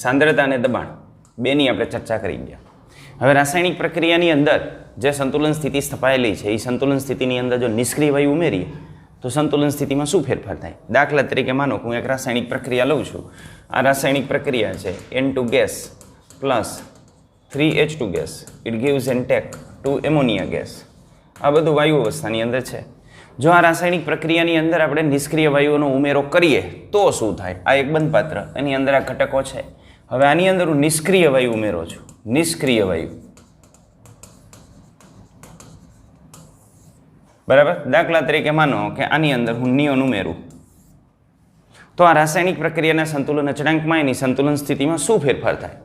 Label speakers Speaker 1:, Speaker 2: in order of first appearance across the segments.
Speaker 1: सांद्रता अने दबाण बेनी आपणे चर्चा करी गया। हवे रासायणिक प्रक्रियानी अंदर जे संतुलन स्थिति स्थापायेली छे ए संतुलन स्थितिनी अंदर जो निष्क्रिय वायु उमेरीए तो संतुलन स्थिति में शू फेरफार थाय। दाखला तरीके मानो हूँ एक रासायणिक प्रक्रिया लઉં છું। आ रासायणिक प्रक्रिया है N2 gas plus 3H2 gas it gives an take 2 ammonia gas. आ बधुं वायु अवस्थानी अंदर है। जो आ रासायणिक प्रक्रियानी अंदर आपणे निष्क्रिय वायुओनो उमेरो करीए तो शुं थाय। आ एक बंध पात्र एनी अंदर आ घटको छे। हवे आनी अंदर हूँ निष्क्रिय वायु उमेरो छुं। निष्क्रिय वायु बराबर। दाखला तरीके मानो कि आनी अंदर हूँ नियोन उमेरू तो आ रासायणिक प्रक्रिया संतुलन अचळांक में एनी संतुलन स्थिति में शू फेरफार थाय।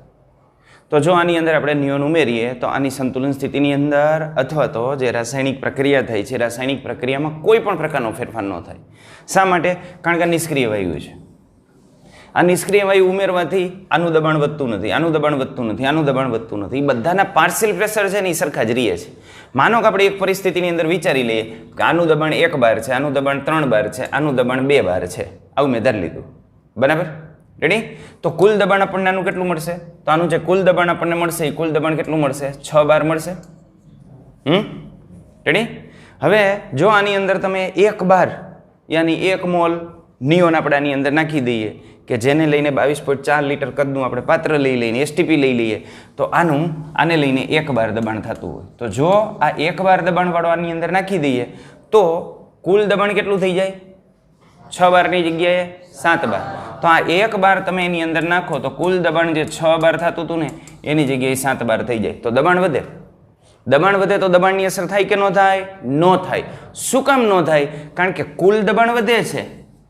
Speaker 1: तो जो आनी अंदर आपणे नियोन उमेरीए तो आनी संतुलन स्थितिनी अंदर अथवा तो जे रासायणिक प्रक्रिया थई छे रासायणिक प्रक्रिया में कोई पण प्रकारनो फेरफार न थाय। शा माटे? कारण के निष्क्रिय वायु छे। आ निष्क्रिय वायु उमेरवाथी आनुं दबाण वधतुं नथी, आनुं दबाण वधतुं नथी, आनुं दबाण वधतुं नथी। बधाना पार्शियल प्रेशर छे ने सरखा ज रहे छे। मानो कि आपणे एक परिस्थितिनी अंदर विचारी लईए कि आनुं दबाण 1 बार छे, आनुं दबाण 3 बार छे, आनुं दबाण 2 बार छे। आवुं में धारी लीधुं। बराबर? रेडी? तो कुल दबाण आपणने आनुं केटलुं मळशे? तो आनुं जे कुल दबाण आपणने मळशे ए कुल दबाण केटलुं मळशे? 6 बार मळशे। रेडी? हवे जो आनी अंदर तमे 1 बार यानी 1 मोल नियोन आपणे आनी अंदर नाखी दईए कि जेने लईने 22.4 लीटर कदनुं आपणे पात्र लई लईने एसटीपी लई लईए तो आने लईने 1 बार दबाण थतुं होय तो जो आ 1 बार दबाणवाळो आनी अंदर नाखी दईए तो कुल दबाण केटलुं थई जाय? 6 बारनी जग्याए 7 बार। तो आ 1 बार तमे एनी अंदर नाखो तो कुल दबाण जे 6 बार थतुं हतुं ने एनी जग्याए 7 बार थई जाय। तो दबाण वधे। दबाण वधे तो दबाणनी असर थाय के न थाय? न थाय। शुं काम न थाय? कारण के कुल दबाण वधे छे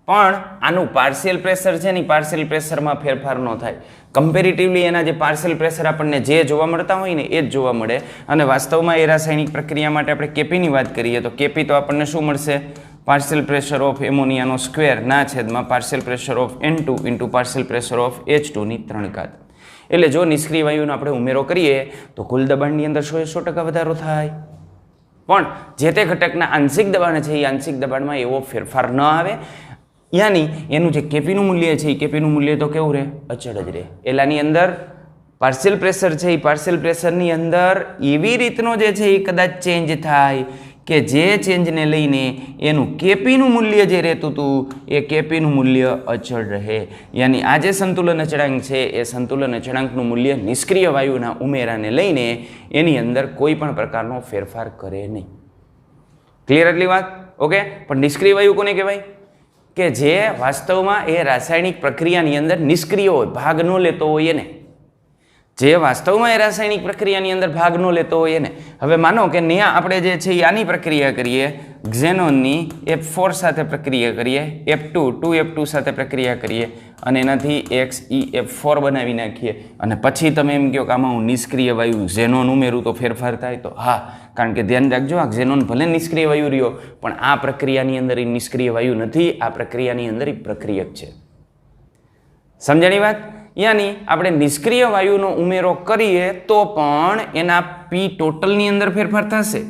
Speaker 1: पण आनुं पार्शियल प्रेशर छे ने पार्शियल प्रेशर में फेरफार न थाय। कम्पेरिटिवली एना जे पार्शियल प्रेशर आपणने जे जोवा मळता होय ने ए ज जोवा मळे। अने वास्तवमां ए रासायणिक प्रक्रिया माटे आपणे केपी नी वात करीए तो केपी तो आपणने शुं मळशे? पार्शियल प्रेशर ऑफ एमोनियानो स्क्वेर ना छेदमां partial pressure of N2 into partial pressure of H2 नी 3 घात। एटले जो निष्क्रिय वायुनो आपणे उमेरो करीए तो कुल दबाणनी अंदर 100% वधारो थाय पण जे ते घटकना आंशिक दबाण छे ए आंशिक दबाणमां एवो फेरफार न आवे। यानी एनु जे केपीनु मूल्य है केपीनु मूल्य तो केवुं रहे? अचळ ज रहे। एलानी अंदर पार्शियल प्रेशर है पार्शियल प्रेशरनी अंदर एवी रीतनो जे छे ए कदाच चेन्ज थाय कि जे चेन्ज ने लईने एनु केपीनु मूल्य जे रहेतुं हतुं ए केपीनु मूल्य अचळ रहे। यानी आ जे संतुलन अचळांक छे ए संतुलन अचळांकनुं मूल्य निष्क्रिय वायुना उमेराने लईने एनी अंदर कोई पण प्रकारनो फेरफार करे नहीं। क्लियर आटली वात? ओके। पण निष्क्रिय वायु कोने कहेवाय? कि जे वास्तव में ए रासायणिक प्रक्रिया अंदर निष्क्रिय हो भाग न लेतो होय ने। जे वास्तव में ए रासायणिक प्रक्रिया अंदर भाग न लेतो होय ने। हवे मानो कि ने आपणे जे छे आनी प्रक्रिया करीए एक्सेनोननी F4 साथे प्रक्रिया करीए F2 2F2 साथे प्रक्रिया करीए अने एनाथी XeF4 बनावी नाखीए अने पछी तमे एम कहो कि आमां हुं निष्क्रिय वायु एक्सेनोन उमेरूं तो फेरफार थाय। तो हाँ, कारण के ध्यान राखजो एक्सेनोन भले निष्क्रिय वायु रह्यो पण आ प्रक्रियानी अंदर ए निष्क्रिय वायु नथी। आ प्रक्रियानी अंदर ए प्रक्रियक छे। समझाणी वात? यानी आपणे निष्क्रिय वायुनो उमेरो करीए तो पण एना पी टोटलनी अंदर फेरफार थशे।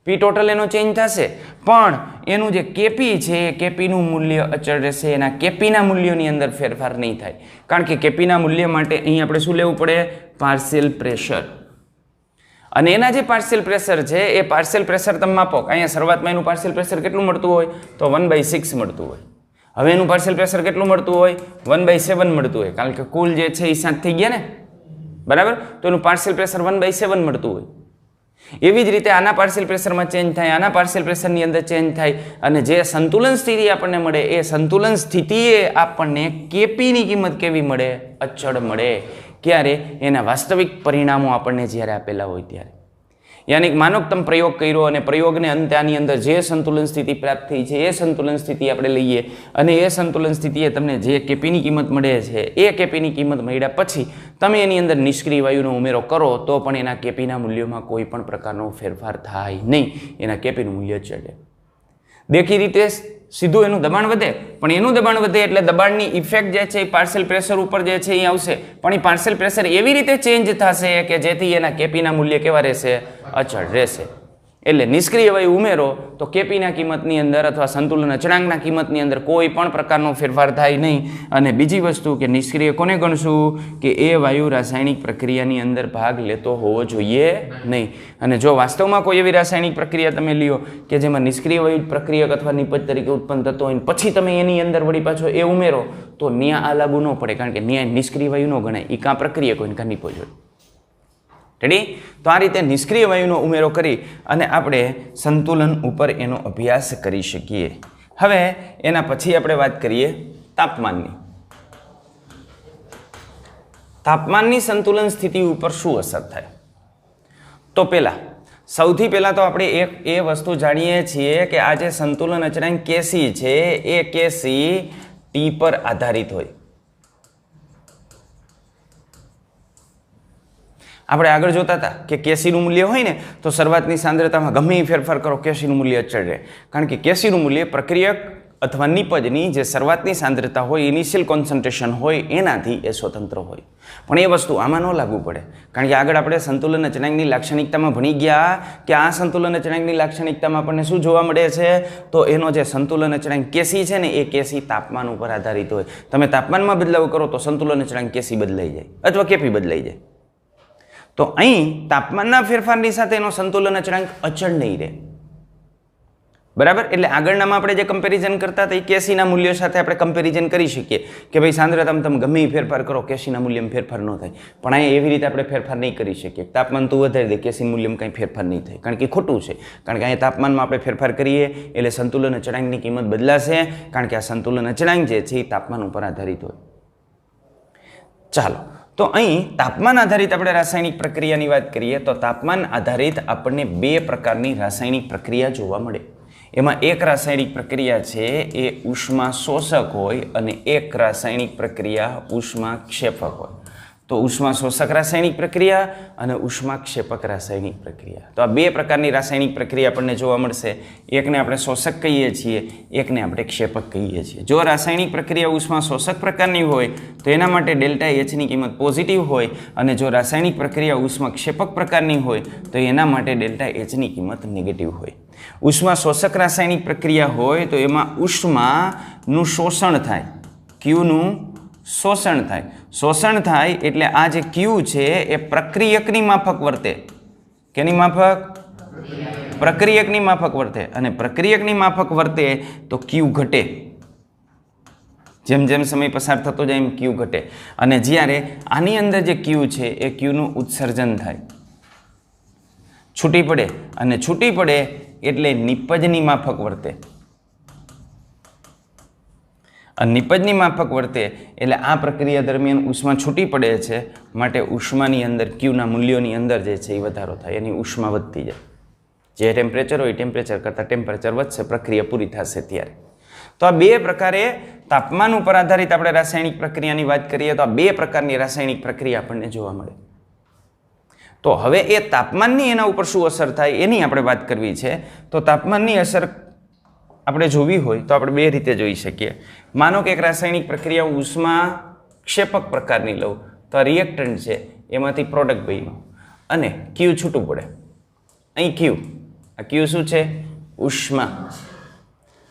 Speaker 1: पी टोटल एनो चेन्ज थशे पण एनुं जे केपी छे केपीनुं मूल्य अचळ रहेशे। एना केपीना मूल्योनी अंदर फेरफार नहीं थाय कारण के केपीना मूल्य माटे अहीं आपणे शुं लेवुं पड़े? Partial pressure. अने एना जे पार्शियल प्रेशर छे ए पार्शियल प्रेशर तमे मापो। अहींया शरूआतमां एनुं पार्शियल प्रेशर केटलुं मळतुं होय? तो 1/6 मळतुं होय। हवे एनुं पार्शियल प्रेशर केटलुं मळतुं होय? 1/7 मळतुं होय कारण के कुल जे छे ए 7 थई गया ने। बराबर? तो एनुं पार्शियल प्रेशर 1/7 मळतुं होय। एवी ज रीते आना पार्शियल प्रेशर में चेन्ज थाय आना पार्शियल प्रेशर नी अंदर चेन्ज थाय अने जे संतुलन स्थिति आपणे मळे ए संतुलन स्थितिए आपणे केपी नी किंमत केवी मळे? अचळ मळे। क्यारे? एना वास्तविक परिणामों आपणे ज्यारे आपेला होय त्यारे। यानी मानो कि तमे प्रयोग कर्यो अने प्रयोगने अंते आनी अंदर जे संतुलन स्थिति प्राप्त थई छे ए संतुलन स्थिति आपणे लईए अने ए संतुलन स्थितिए तमने जे केपीनी किंमत मळे छे ए केपीनी किंमत मळ्या पछी तमे एनी अंदर निष्क्रिय वायुनो उमेरो करो तो पण एना केपीना मूल्योमां कोई पण प्रकारनो फेरफार थाय नहीं। एना केपीनुं मूल्य चढ़े। देखी रीते सीधुं एनुं दबाण वधे पण एनुं दबाण वधे एटले दबाणनी इफेक्ट जे छे पार्शियल प्रेशर उपर जे छे ए आवशे पण ए पार्शियल प्रेशर एवी रीते चेन्ज थशे के जेथी एना केपीना मूल्य केवा रहेशे? अचळ रहेशे। એટલે નિષ્ક્રિય વાયુ ઉમેરો તો કેપીના કિંમતની અંદર અથવા સંતુલન અચળાંકના કિંમતની અંદર કોઈ પણ પ્રકારનો ફેરફાર થાય નહીં. અને બીજી વસ્તુ કે નિષ્ક્રિય કોને ગણશું કે એ વાયુ રાસાયણિક પ્રક્રિયાની અંદર ભાગ લેતો હોવો જોઈએ નહીં. અને જો વાસ્તવમાં કોઈ એવી રાસાયણિક પ્રક્રિયા તમે લ્યો કે જેમાં નિષ્ક્રિય વાયુ પ્રક્રિયક અથવા નિપજ તરીકે ઉત્પન્ન થતો હોય પછી તમે એની અંદર વળી પાછો એ ઉમેરો તો ન્યા આ લાગુ ન પડે, કારણ કે ન્યાય નિષ્ક્રિય વાયુ ન ગણાય, એ કાં પ્રક્રિયક હોય ને કાં નિપજ હોય. રેડી? તો આ રીતે નિષ્ક્રિય વાયુનો ઉમેરો કરી અને આપણે સંતુલન ઉપર એનો અભ્યાસ કરી શકીએ. હવે એના પછી આપણે વાત કરીએ તાપમાનની. તાપમાનની સંતુલન સ્થિતિ ઉપર શું અસર થાય? તો સૌથી પહેલાં તો આપણે એ વસ્તુ જાણીએ છીએ કે આ જે સંતુલન અચળાંક કેસી છે એ કેસી ટી પર આધારિત હોય. આપણે આગળ જોતા હતા કે કેસીનું મૂલ્ય હોય ને તો શરૂઆતની સાંદ્રતામાં ગમે એ ફેરફાર કરો કેસીનું મૂલ્ય અચળ રહે, કારણ કે કેસીનું મૂલ્ય પ્રક્રિયક અથવા નિપજની જે શરૂઆતની સાંદ્રતા હોય, ઇનિશિયલ કોન્સન્ટ્રેશન હોય એનાથી એ સ્વતંત્ર હોય. પણ એ વસ્તુ આમાં ન લાગુ પડે, કારણ કે આગળ આપણે સંતુલન અચળાંકની લાક્ષણિકતામાં ભણી ગયા કે આ સંતુલન અચળાંકની લાક્ષણિકતામાં આપણને શું જોવા મળે છે? તો એનો જે સંતુલન અચળાંક કેસી છે ને એ કેસી તાપમાન ઉપર આધારિત હોય. તમે તાપમાનમાં બદલાવ કરો તો સંતુલન અચળાંક કેસી બદલાઈ જાય અથવા કેપી બદલાઈ જાય. તો અહીં તાપમાનના ફેરફારની સાથે એનો સંતુલન અચળાંક અચળ નહીં રહે. બરાબર? એટલે આગળનામાં આપણે જે કમ્પેરિઝન કરતા હતા એ કેસીના મૂલ્યો સાથે આપણે કમ્પેરિઝન કરી શકીએ કે ભાઈ સાંદ્રતામાં તમે ગમે એ ફેરફાર કરો કેસીના મૂલ્યમાં ફેરફાર ન થાય. પણ અહીંયા એવી રીતે આપણે ફેરફાર નહીં કરી શકીએ. તાપમાન તું વધારી દે કેસી મૂલ્યમાં કંઈ ફેરફાર નહીં થાય, કારણ કે ખોટું છે. કારણ કે અહીંયા તાપમાનમાં આપણે ફેરફાર કરીએ એટલે સંતુલન અચળાંકની કિંમત બદલાશે, કારણ કે આ સંતુલન અચળાંક જે છે એ તાપમાન ઉપર આધારિત હોય. ચાલો, તો અહીં તાપમાન આધારિત આપણે રાસાયણિક પ્રક્રિયાની વાત કરીએ તો તાપમાન આધારિત આપણને બે પ્રકારની રાસાયણિક પ્રક્રિયા જોવા મળે. એમાં એક રાસાયણિક પ્રક્રિયા છે એ ઉષ્મા શોષક હોય અને એક રાસાયણિક પ્રક્રિયા ઉષ્મા ક્ષેપક હોય. તો ઉષ્મા શોષક રાસાયણિક પ્રક્રિયા અને ઉષ્મા ક્ષેપક રાસાયણિક પ્રક્રિયા. તો આ બે પ્રકારની રાસાયણિક પ્રક્રિયા આપણને જોવા મળશે. એકને આપણે શોષક કહીએ છીએ, એકને આપણે ક્ષેપક કહીએ છીએ. જો રાસાયણિક પ્રક્રિયા ઉષ્મા શોષક પ્રકારની હોય તો એના માટે ડેલ્ટા એચની કિંમત પોઝિટિવ હોય, અને જો રાસાયણિક પ્રક્રિયા ઉષ્મા ક્ષેપક પ્રકારની હોય તો એના માટે ડેલ્ટા એચની કિંમત નેગેટિવ હોય. ઉષ્મા શોષક રાસાયણિક પ્રક્રિયા હોય તો એમાં ઉષ્માનું શોષણ થાય, ક્યુનું શોષણ થાય. શોષણ થાય એટલે આ જે ક્યુ છે એ પ્રક્રિયકની માફક વર્તે. કેની માફક? પ્રક્રિયકની માફક વર્તે. અને પ્રક્રિયકની માફક વર્તે તો ક્યુ ઘટે. જેમ જેમ સમય પસાર થતો જાય એમ ક્યુ ઘટે. અને જ્યારે આની અંદર જે ક્યુ છે એ ક્યુનું ઉત્સર્જન થાય, છૂટી પડે. અને છૂટી પડે એટલે નિપજની માફક વર્તે. અને નિપજની માફક વર્તે એટલે આ પ્રક્રિયા દરમિયાન ઉષ્મા છૂટી પડે છે, માટે ઉષ્માની અંદર ક્યુના મૂલ્યોની અંદર જે છે એ વધારો થાય, એની ઉષ્મા વધતી જાય. જે ટેમ્પરેચર હોય ટેમ્પરેચર કરતાં ટેમ્પરેચર વધશે પ્રક્રિયા પૂરી થશે ત્યારે. તો આ બે પ્રકારે તાપમાન ઉપર આધારિત આપણે રાસાયણિક પ્રક્રિયાની વાત કરીએ તો આ બે પ્રકારની રાસાયણિક પ્રક્રિયા આપણને જોવા મળે. તો હવે એ તાપમાનની એના ઉપર શું અસર થાય એની આપણે વાત કરવી છે. તો તાપમાનની અસર આપણે જોવી હોય તો આપણે બે રીતે જોઈ શકીએ. માનો કે એક રાસાયણિક પ્રક્રિયા ઉષ્મા ક્ષેપક પ્રકારની લઉં તો આ રિએક્ટન્ટ છે એમાંથી પ્રોડક્ટ બન્યો અને ક્યુ છૂટું પડે. અહીં ક્યુ, આ ક્યુ શું છે? ઉષ્મા.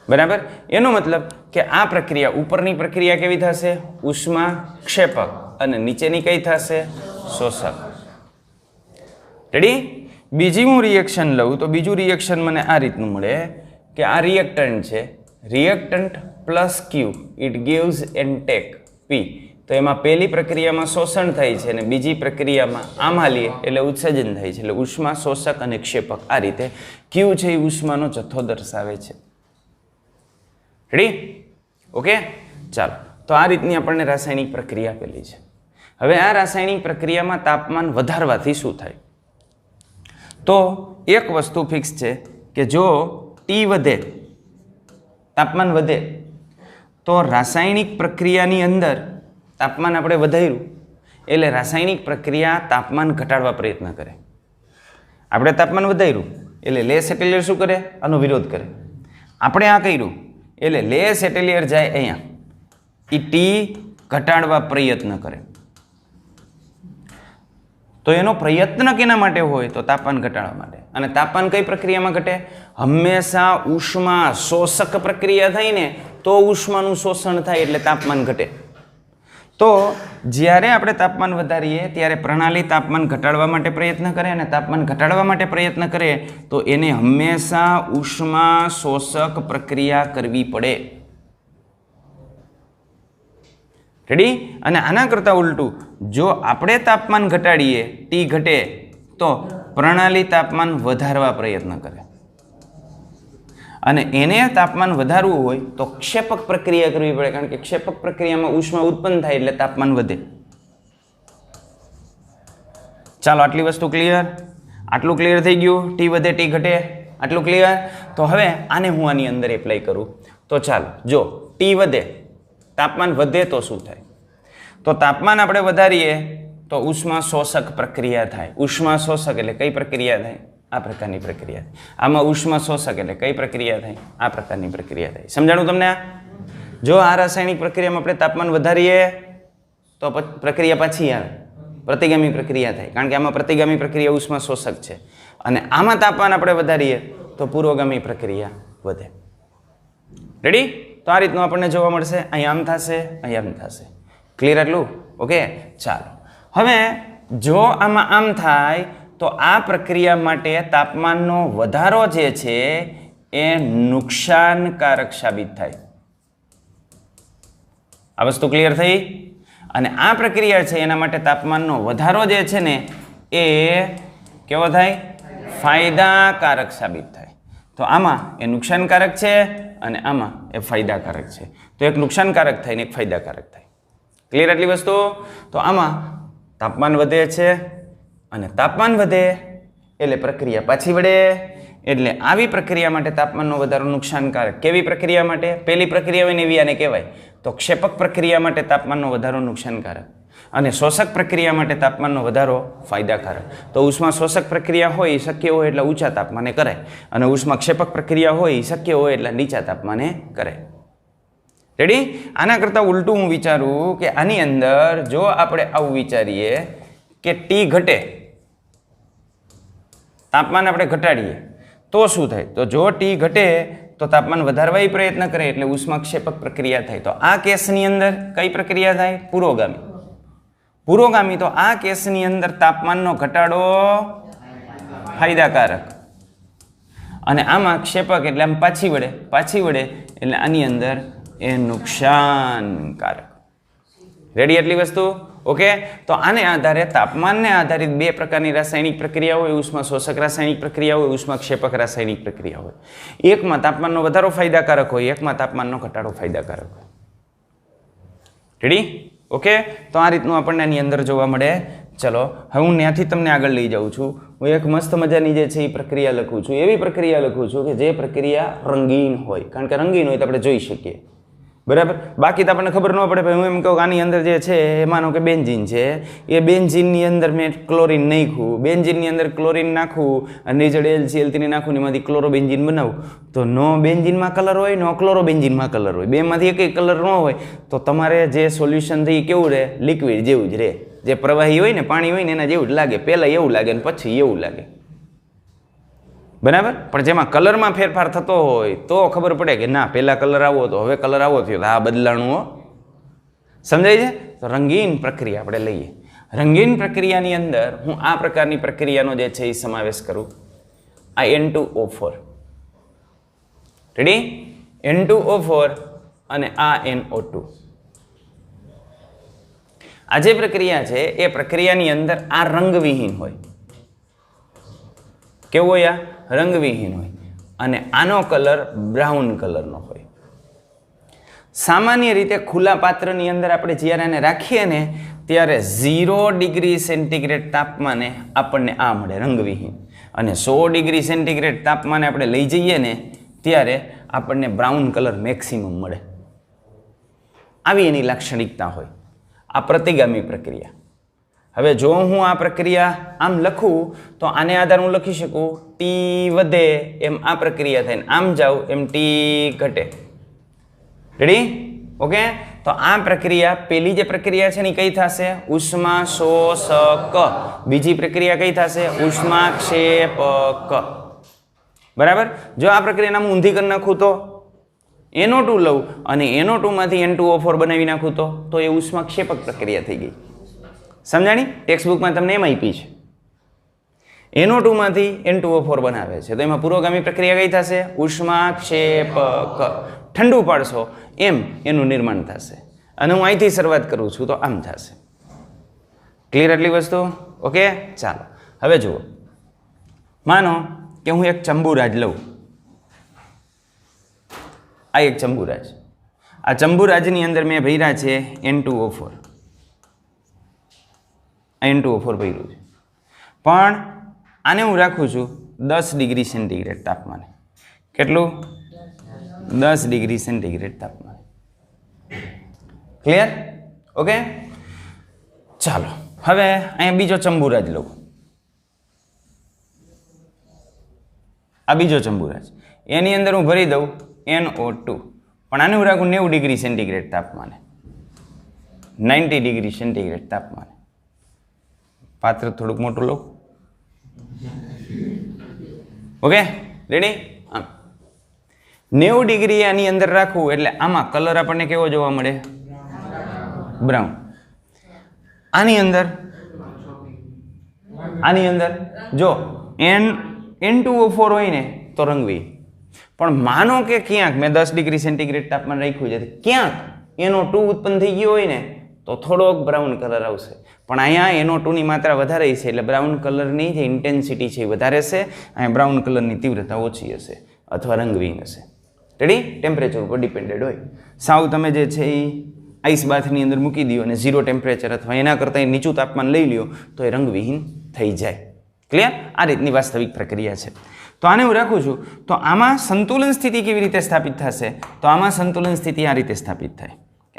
Speaker 1: બરાબર? એનો મતલબ કે આ પ્રક્રિયા ઉપરની પ્રક્રિયા કેવી થશે? ઉષ્મા ક્ષેપક. અને નીચેની કઈ થશે? શોષક. રેડી? બીજી હું રિએક્શન લઉં તો બીજું રિએક્શન મને આ રીતનું મળે કે આ રિએક્ટન્ટ છે, reactant plus Q it gives and take P. તો એમાં પહેલી પ્રક્રિયામાં શોષણ થાય છે અને બીજી પ્રક્રિયામાં આમાં લઈએ એટલે ઉત્સર્જન થાય છે. એટલે ઉષ્મા શોષક અને ક્ષેપક આ રીતે ક્યુ છે એ ઉષ્માનો જથ્થો દર્શાવે છે. રેડી? ઓકે, ચાલો. તો આ રીતની આપણને રાસાયણિક પ્રક્રિયા આપેલી છે. હવે આ રાસાયણિક પ્રક્રિયામાં તાપમાન વધારવાથી શું થાય? તો એક વસ્તુ ફિક્સ છે કે જો ટી વધે, તાપમાન વધે, તો રાસાયણિક પ્રક્રિયાની અંદર તાપમાન આપણે વધાર્યું એટલે રાસાયણિક પ્રક્રિયા તાપમાન ઘટાડવા પ્રયત્ન કરે. આપણે તાપમાન વધાર્યું એટલે લેસ એટેલિયર શું કરે? આનો વિરોધ કરે. આપણે આ કર્યું એટલે લેસ એટેલિયર જાય અહીંયા, એ ટી ઘટાડવા પ્રયત્ન કરે. તો એનો પ્રયત્ન કેના માટે હોય? તો તાપમાન ઘટાડવા માટે. અને તાપમાન કઈ પ્રક્રિયામાં ઘટે? હંમેશા ઉષ્મા શોષક પ્રક્રિયા થાય ને તો ઉષ્માનું શોષણ થાય એટલે તાપમાન ઘટે. તો જ્યારે આપણે તાપમાન વધારીએ ત્યારે પ્રણાલી તાપમાન ઘટાડવા માટે પ્રયત્ન કરે અને તાપમાન ઘટાડવા માટે પ્રયત્ન કરે તો એને હંમેશા ઉષ્મા શોષક પ્રક્રિયા કરવી પડે. રેડી? અને આના કરતાં ઉલટું, જો આપણે તાપમાન ઘટાડીએ, ટી ઘટે, તો પ્રણાલી તાપમાન વધારવા પ્રયત્ન કરે અને એને તાપમાન વધારવું હોય તો ક્ષેપક પ્રક્રિયા કરવી પડે, કારણ કે ક્ષેપક પ્રક્રિયામાં ઉષ્મા ઉત્પન્ન થાય એટલે તાપમાન વધે. ચાલો, આટલી વસ્તુ ક્લિયર? આટલું ક્લિયર થઈ ગયું? ટી વધે, ટી ઘટે, આટલું ક્લિયર? તો હવે આને હું આની અંદર એપ્લાય કરું. તો ચાલો, જો ટી વધે, તાપમાન વધે તો શું થાય? તો તાપમાન આપણે વધારીએ તો ઉષ્મા શોષક પ્રક્રિયા થાય. ઉષ્મા શોષક એટલે કઈ પ્રક્રિયા થાય? આ પ્રકારની પ્રક્રિયા. આમાં ઉષ્મા શોષક એટલે કઈ પ્રક્રિયા થાય? આ પ્રકારની પ્રક્રિયા થાય. સમજાણું તમને? જો આ રાસાયણિક પ્રક્રિયામાં આપણે તાપમાન વધારીએ તો પ્રક્રિયા પાછી આવે, પ્રતિગામી પ્રક્રિયા થાય, કારણ કે આમાં પ્રતિગામી પ્રક્રિયા ઉષ્મા શોષક છે. અને આમાં તાપમાન આપણે વધારીએ તો પૂર્વગામી પ્રક્રિયા વધે. રેડી? તો આ રીતનું આપણને જોવા મળશે. અહીં આમ થશે, અહીં આમ થશે. ક્લિયર એટલું? ઓકે, ચાલો. હવે જો આમાં આમ થાય તો આ પ્રક્રિયા માટે તાપમાનનો વધારો જે છે એ નુકસાનકારક સાબિત થાય. આ વસ્તુ ક્લિયર થઈ? અને આ પ્રક્રિયા છે એના માટે તાપમાનનો વધારો જે છે ને એ કેવો થાય? ફાયદાકારક સાબિત થાય. તો આમાં એ નુકસાનકારક છે અને આમાં એ ફાયદાકારક છે. તો એક નુકસાનકારક થાય ને એક ફાયદાકારક થાય. ક્લિયર એટલી વસ્તુ? તો આમાં તાપમાન વધે છે અને તાપમાન વધે એટલે પ્રક્રિયા પાછી વળે. એટલે આવી પ્રક્રિયા માટે તાપમાનનો વધારો નુકસાનકારક. કેવી પ્રક્રિયા માટે? પહેલી પ્રક્રિયા હોય ને એવી આને કહેવાય. તો ક્ષેપક પ્રક્રિયા માટે તાપમાનનો વધારો નુકસાનકારક અને શોષક પ્રક્રિયા માટે તાપમાનનો વધારો ફાયદાકારક. તો ઉષ્મા શોષક પ્રક્રિયા હોય શક્ય હોય એટલે ઊંચા તાપમાને કરે અને ઉષ્મા ક્ષેપક પ્રક્રિયા હોય શક્ય હોય એટલે નીચા તાપમાને કરે. રેડી? આના કરતાં ઉલટું હું વિચારું કે આની અંદર જો આપણે આવું વિચારીએ કે ટી ઘટે, તાપમાન આપણે ઘટાડીએ તો શું થાય? તો જો ટી ઘટે તો તાપમાન વધારવા પ્રયત્ન કરે એટલે ઉષ્માક્ષેપક પ્રક્રિયા થાય. તો આ કેસની અંદર કઈ પ્રક્રિયા થાય? પુરોગામી. પુરોગામી. તો આ કેસની અંદર તાપમાનનો ઘટાડો ફાયદાકારક અને આમાં ક્ષેપક એટલે આમ પાછી વળે એટલે આની અંદર એ નુકસાનકારક. રેડી એટલી વસ્તુ? ઓકે. તો આને આધારે તાપમાનને આધારિત બે પ્રકારની રાસાયણિક પ્રક્રિયા હોય. ઉષ્મા શોષક રાસાયણિક પ્રક્રિયા હોય, ઉષ્મા ક્ષેપક રાસાયણિક પ્રક્રિયા હોય. એકમાં તાપમાનનો વધારો ફાયદાકારક હોય, એકમાં તાપમાનનો ઘટાડો ફાયદાકારક હોય. રેડી? ઓકે. તો આ રીતનું આપણને આની અંદર જોવા મળે. ચલો, હવે હું ત્યાંથી તમને આગળ લઈ જાઉં છું. હું એક મસ્ત મજાની જે છે એ પ્રક્રિયા લખું છું. એવી પ્રક્રિયા લખું છું કે જે પ્રક્રિયા રંગીન હોય, કારણ કે રંગીન હોય તો આપણે જોઈ શકીએ. બરાબર? બાકી તો આપણને ખબર ન પડે. ભાઈ હું એમ કહું આની અંદર જે છે એ માનો કે બેન્ઝીન છે, એ બેન્ઝીનની અંદર મેં ક્લોરીન નાખ્યું, બેન્ઝીનની અંદર ક્લોરીન નાખવું અને નીચે LCl3 નાખું, એમાંથી ક્લોરોબેન્ઝીન બનાવું, તો નો બેન્ઝીનમાં કલર હોય, નો ક્લોરોબેન્ઝીનમાં કલર હોય, બેમાંથી એક કલર ન હોય તો તમારે જે સોલ્યુશન થઈ કેવું રહે? લિક્વિડ જેવું જ રહે. જે પ્રવાહી હોય ને, પાણી હોય ને એના જેવું જ લાગે. પહેલાં એવું લાગે ને પછી એવું લાગે. બરાબર? પણ જેમાં કલરમાં ફેરફાર થતો હોય તો ખબર પડે કે ના, પહેલા કલર આવો હતો, હવે કલર આવો થયો, આ બદલાણું. સમજાય છે? તો રંગીન પ્રક્રિયા આપણે લઈએ. રંગીન પ્રક્રિયાની અંદર હું આ પ્રકારની પ્રક્રિયાનો જે છે એ સમાવેશ કરું. આ N2O4. રેડી? N2O4 અને આ NO2. આ જે પ્રક્રિયા છે એ પ્રક્રિયાની અંદર આ રંગવિહીન હોય. કેવો હોય? આ રંગવિહીન હોય અને આનો કલર બ્રાઉન કલરનો હોય. સામાન્ય રીતે ખુલ્લા પાત્રની અંદર આપણે જ્યારે આને રાખીએ ને ત્યારે 0 ડિગ્રી સેન્ટીગ્રેડ તાપમાને આપણને આ મળે, રંગવિહીન. અને 100 ડિગ્રી સેન્ટીગ્રેડ તાપમાને આપણે લઈ જઈએ ને ત્યારે આપણને બ્રાઉન કલર મેક્સિમમ મળે. આવી એની લાક્ષણિકતા હોય. આ પ્રતિગામી પ્રક્રિયા. હવે જો હું આ પ્રક્રિયા આમ લખું તો આને આધારે હું લખી શકું ટી વધે એમ આ પ્રક્રિયા થાય, આમ જાઉં એમ ટી ઘટે. રેડી? ઓકે. તો આ પ્રક્રિયા પેલી જે પ્રક્રિયા છે ને કઈ થશે ઉષ્મા શોષક, બીજી પ્રક્રિયા કઈ થશે ઉષ્માક્ષેપક. બરાબર. જો આ પ્રક્રિયાને હું ઊંધી કરી નાખું તો NO2 લઉં અને NO2 માંથી N2O4 બનાવી નાખું તો એ ઉષ્માક્ષેપક પ્રક્રિયા થઈ ગઈ. સમજાણી? ટેક્સ્ટ બુકમાં તમને એમ આપી છે NO2 માંથી N2O4 બનાવે છે તો એમાં પુરોગામી પ્રક્રિયા કઈ થશે ઉષ્માક્ષેપક. ઠંડુ પાડશો એમ એનું નિર્માણ થશે અને હું અહીંથી શરૂઆત કરું છું તો આમ થશે. ક્લિયર આટલી વસ્તુ? ઓકે. ચાલો હવે જુઓ, માનો કે હું એક ચંબુરાજ લઉં. આ એક ચંબુરાજ, આ ચંબુરાજની અંદર મેં ભર્યા છે N2O4. આ N2O4 ભર્યું છે પણ આને હું રાખું છું 10 ડિગ્રી સેન્ટીગ્રેડ તાપમાને. કેટલું? 10 ડિગ્રી સેન્ટીગ્રેડ તાપમાને. ક્લિયર? ઓકે. ચાલો હવે અહીંયા બીજો ચંબુરાજ લઉં. આ બીજો ચંબુરાજ, એની અંદર હું ભરી દઉં NO2 પણ આને હું રાખું 90 ડિગ્રી સેન્ટીગ્રેડ તાપમાને, 90 ડિગ્રી સેન્ટીગ્રેડ તાપમાને. પાત્ર થોડુંક મોટું લઉં. Okay ready? આમ 90 ડિગ્રી આની અંદર રાખવું એટલે આમાં કલર આપણને કેવો જોવા મળે? બ્રાઉન. આની અંદર જો N2O4 હોય ને તો રંગવી. પણ માનો કે ક્યાંક મેં 10 ડિગ્રી સેન્ટીગ્રેડ તાપમાન રાખ્યું છે, ક્યાંક NO2 ઉત્પન્ન થઈ ગયો હોય ને તો થોડોક બ્રાઉન કલર આવશે. પણ અહીંયા NO2 ની માત્રા વધારે છે એટલે બ્રાઉન કલરની જે ઇન્ટેન્સિટી છે એ વધારે છે, અહીંયા બ્રાઉન કલરની તીવ્રતા ઓછી હશે અથવા રંગવિહીન હશે. રેડી? ટેમ્પરેચર ઉપર ડિપેન્ડેડ હોય. સાવ તમે જે છે એ આઈસ બાથની અંદર મૂકી દો અને 0 ટેમ્પરેચર અથવા એના કરતાં નીચું તાપમાન લઈ લ્યો તો એ રંગવિહીન થઈ જાય. ક્લિયર? આ રીતની વાસ્તવિક પ્રક્રિયા છે. તો આને હું રાખું છું તો આમાં સંતુલન સ્થિતિ કેવી રીતે સ્થાપિત થશે? તો આમાં સંતુલન સ્થિતિ આ રીતે સ્થાપિત થાય.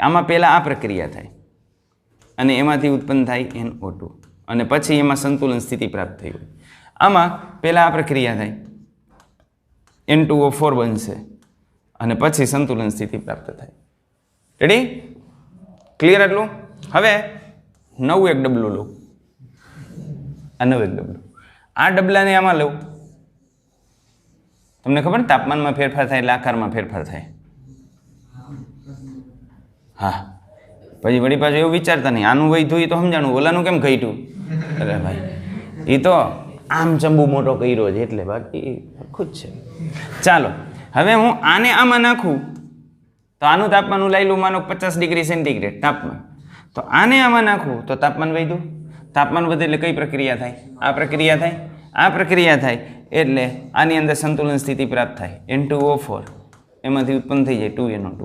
Speaker 1: આમાં પહેલા આ પ્રક્રિયા થાય અને એમાંથી ઉત્પન્ન થાય NO2 અને પછી એમાં સંતુલન સ્થિતિ પ્રાપ્ત થઈ હોય. આમાં પહેલા આ પ્રક્રિયા થાય, N2O4 બનશે અને પછી સંતુલન સ્થિતિ પ્રાપ્ત થાય. રેડી? ક્લિયર આટલું? હવે નવું એક ડબલું લઉં. આ નવું એક ડબલું, આ ડબલાને આમાં લઉં. તમને ખબર ને તાપમાનમાં ફેરફાર થાય એટલે આકારમાં ફેરફાર થાય. હા, પછી વળી પાછું એવું વિચારતા નહીં આનું વધ્યું એ તો સમજાણું, ઓલાનું કેમ ઘટ્યું? અરે ભાઈ એ તો આમ ચંબુ મોટો કર્યો છે એટલે, બાકી ખુદ છે. ચાલો હવે હું આને આમાં નાખું તો આનું તાપમાન હું લઈ લઉં માનો 50 ડિગ્રી સેન્ટીગ્રેડ તાપમાન. તો આને આમાં નાખું તો તાપમાન વધ્યું. તાપમાન વધે એટલે કઈ પ્રક્રિયા થાય? આ પ્રક્રિયા થાય. આ પ્રક્રિયા થાય એટલે આની અંદર સંતુલન સ્થિતિ પ્રાપ્ત થાય. N2O4 એમાંથી ઉત્પન્ન થઈ જાય 2NO2.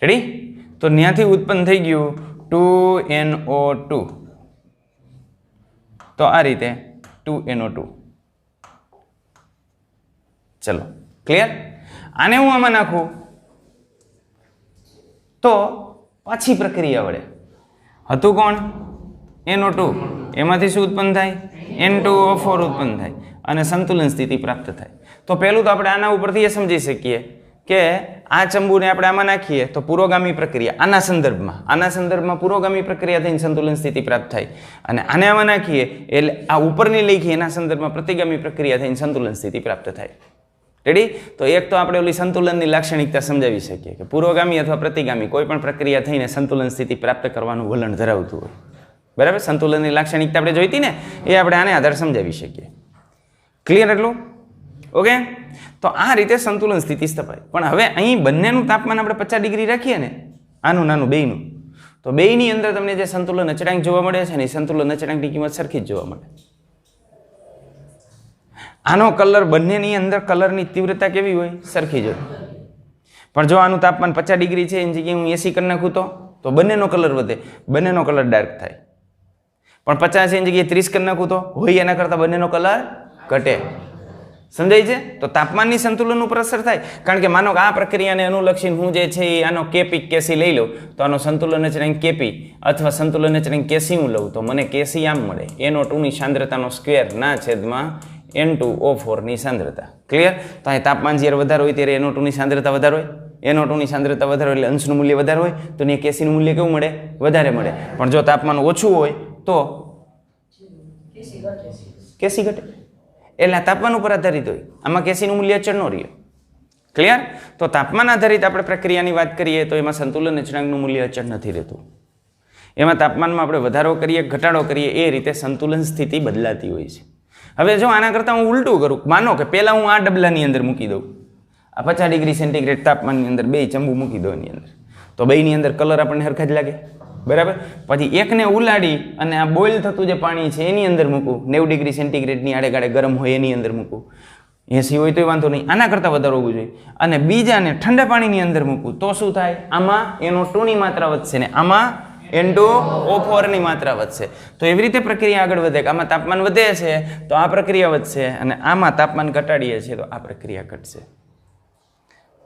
Speaker 1: રેડી? તો ત્યાંથી ઉત્પન્ન થઈ ગયું 2NO2. તો આ રીતે 2NO2. ચલો ક્લિયર? આને હું આમાં નાખું તો પાછી પ્રક્રિયા વડે હતું કોણ? NO2. એમાંથી શું ઉત્પન્ન થાય? N2O4 ઉત્પન્ન થાય અને સંતુલન સ્થિતિ પ્રાપ્ત થાય. તો પહેલું તો આપણે આના ઉપરથી એ સમજી શકીએ કે આ ચંબુને આપણે આમાં નાખીએ તો પુરોગામી પ્રક્રિયા આના સંદર્ભમાં પુરોગામી પ્રક્રિયા થઈને સંતુલન સ્થિતિ પ્રાપ્ત થાય અને આને આમાં નાખીએ એટલે આ ઉપરની લખીએ એના સંદર્ભમાં પ્રતિગામી પ્રક્રિયા થઈને સંતુલન સ્થિતિ પ્રાપ્ત થાય. રેડી? તો એક તો આપણે ઓલી સંતુલનની લાક્ષણિકતા સમજાવી શકીએ કે પુરોગામી અથવા પ્રતિગામી કોઈ પણ પ્રક્રિયા થઈને સંતુલન સ્થિતિ પ્રાપ્ત કરવાનું વલણ ધરાવતું હોય. બરાબર? સંતુલનની લાક્ષણિકતા આપણે જોઈતી ને એ આપણે આને આધારે સમજાવી શકીએ. ક્લિયર એટલું? ઓકે. તો આ રીતે સંતુલન સ્થિતિ સ્થપાય. પણ હવે અહીં બંનેનું તાપમાન આપણે 50 ડિગ્રી રાખીએ ને, આનું નાનું બેયનું, તો બેયની અંદર તમને જે સંતુલન અચળાંક જોવા મળે છે ને એ સંતુલન અચળાંકની કિંમત સરખી જ જોવા મળે. આનો કલર બંનેની અંદર કલરની તીવ્રતા કેવી હોય? સરખી જ હોય. પણ જો આનું તાપમાન 50 ડિગ્રી છે એની જગ્યાએ હું 80 કરી નાખું તો બંનેનો કલર વધે, બંનેનો કલર ડાર્ક થાય. પણ 50 એની જગ્યાએ 30 કરી નાખું તો હોય એના કરતાં બંનેનો કલર ઘટે. સમજાય છે? તો તાપમાનની સંતુલન ઉપર અસર થાય. કારણ કે માનો કે આ પ્રક્રિયાને અનુલક્ષીને હું જે છે એ આનો કેપી કેસી લઈ લઉં તો આનો સંતુલન અચળાંક કેપી અથવા સંતુલન અચળાંક કેસી હું લઉં તો મને કેસી આમ મળે NO2 ની સાંદ્રતાનો સ્ક્વેર ના છેદમાં N2O4 ની સાંદ્રતા. ક્લિયર? તો અહીં તાપમાન જ્યારે વધારે હોય ત્યારે NO2 ની સાંદ્રતા વધારે હોય, NO2 ની સાંદ્રતા વધારે હોય એટલે અંશનું મૂલ્ય વધારે હોય, તો અહીંયા કેસીનું મૂલ્ય કેવું મળે? વધારે મળે. પણ જો તાપમાન ઓછું હોય તો કેસી ઘટે, એટલે તાપમાન ઉપર આધારિત હોય. આમાં કેસીનું મૂલ્ય અચળ ન રહે. ક્લિયર? તો તાપમાન આધારિત આપણે પ્રક્રિયાની વાત કરીએ તો એમાં સંતુલન અચળાંકનું મૂલ્ય અચળ નથી રહેતું. એમાં તાપમાનમાં આપણે વધારો કરીએ ઘટાડો કરીએ એ રીતે સંતુલન સ્થિતિ બદલાતી હોય છે. હવે જો આના કરતાં હું ઉલટું કરું, માનો કે પહેલાં હું આ ડબલાની અંદર મૂકી દઉં, આ 50 ડિગ્રી સેન્ટીગ્રેડ તાપમાનની અંદર 2 ચંબુ મૂકી દઉં એની અંદર, તો બેની અંદર કલર આપણને હરખા જ લાગે, બરાબર? પછી એકને ઉલાડી અને આ બોઇલ થતું જે પાણી છે એની અંદર મૂકું, 90 ડિગ્રી સેન્ટીગ્રેડની આડેગાડે ગરમ હોય એની અંદર મૂકું, 80 હોય તોય વાંધો નહીં, આના કરતાં વધારે હોવું જોઈએ. અને બીજાને ઠંડા પાણીની અંદર મૂકું તો શું થાય? આમાં NO2 ની માત્રા વધશે ને આમાં N2O4 ની માત્રા વધશે. તો એવી રીતે પ્રક્રિયા આગળ વધે કે આમાં તાપમાન વધે છે તો આ પ્રક્રિયા વધશે, અને આમાં તાપમાન ઘટાડીએ છીએ તો આ પ્રક્રિયા ઘટશે.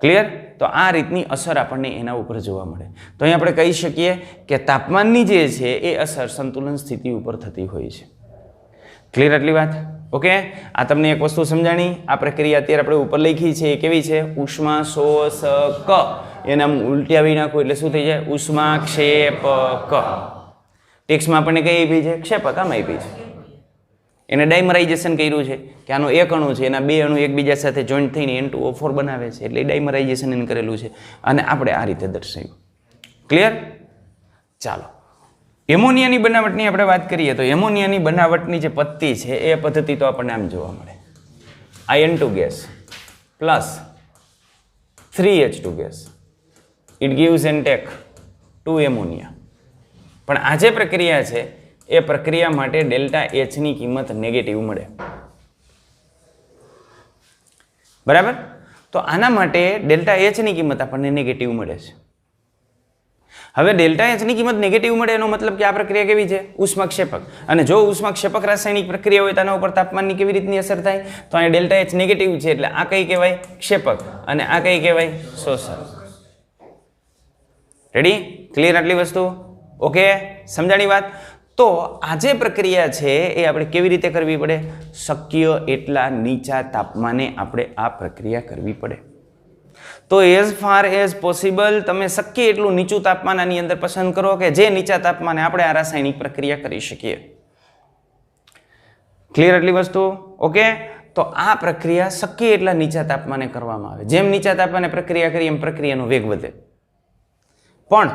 Speaker 1: ક્લિયર? તો આ રીતની અસર આપણને એના ઉપર જોવા મળે. તો અહીં આપણે કહી શકીએ કે તાપમાનની જે છે એ અસર સંતુલન સ્થિતિ ઉપર થતી હોય છે. ક્લિયર આટલી વાત? ઓકે, આ તમને એક વસ્તુ સમજાણી. આ પ્રક્રિયા અત્યારે આપણે ઉપર લખી છે એ કેવી છે? ઉષ્મા શોષક. એના ઉલટાવી નાખો એટલે શું થઈ જાય? ઉષ્માક્ષેપક. ટેક્સ્ટમાં આપણને કઈ આપી છે? ક્ષેપક. આમાં આપી છે. એને ડાયમરાઇઝેશન કર્યું છે કે આનો એક અણુ છે એના 2 અણુ એકબીજા સાથે જોઈન્ટ થઈને N2O4 બનાવે છે, એટલે ડાયમરાઇઝેશન એને કરેલું છે અને આપણે આ રીતે દર્શાવ્યું. ક્લિયર? ચાલો, એમોનિયાની બનાવટની આપણે વાત કરીએ તો એમોનિયાની બનાવટની જે પદ્ધતિ છે એ પદ્ધતિ તો આપણને આમ જોવા મળે. આ N2 gas plus 3H2 gas, it gives and take 2 ammonia. પણ આ જે પ્રક્રિયા છે એ પ્રક્રિયા માટે ડેલ્ટા H ની કિંમત નેગેટિવ મળે. બરાબર? તો આના માટે ડેલ્ટા H ની કિંમત આપણને નેગેટિવ મળે છે. હવે ડેલ્ટા H ની કિંમત નેગેટિવ મળે એનો મતલબ કે આ પ્રક્રિયા કેવી છે? ઉષ્માક્ષેપક. અને જો ઉષ્માક્ષેપક રાસાયણિક પ્રક્રિયા હોય તો આના ઉપર તાપમાનની કેવી રીતની અસર થાય? તો અહીંયા ડેલ્ટા H નેગેટિવ છે એટલે આ કઈ કહેવાય? ક્ષેપક. અને આ કઈ કહેવાય? શોષક. રેડી? ક્લિયર આટલી વસ્તુ? ઓકે, સમજાણી વાત? તો આ જે પ્રક્રિયા છે એ આપણે કેવી રીતે કરવી પડે? શક્ય એટલા નીચા તાપમાને આપણે આ પ્રક્રિયા કરવી પડે. તો એઝ ફાર એઝ પોસિબલ તમે શક્ય એટલું નીચું તાપમાન આની અંદર પસંદ કરો કે જે નીચા તાપમાને આપણે આ રાસાયણિક પ્રક્રિયા કરી શકીએ. ક્લિયર આટલી વસ્તુ? ઓકે, તો આ પ્રક્રિયા શક્ય એટલા નીચા તાપમાને કરવામાં આવે. જેમ નીચા તાપમાને પ્રક્રિયા કરીએ એમ પ્રક્રિયાનો વેગ વધે. પણ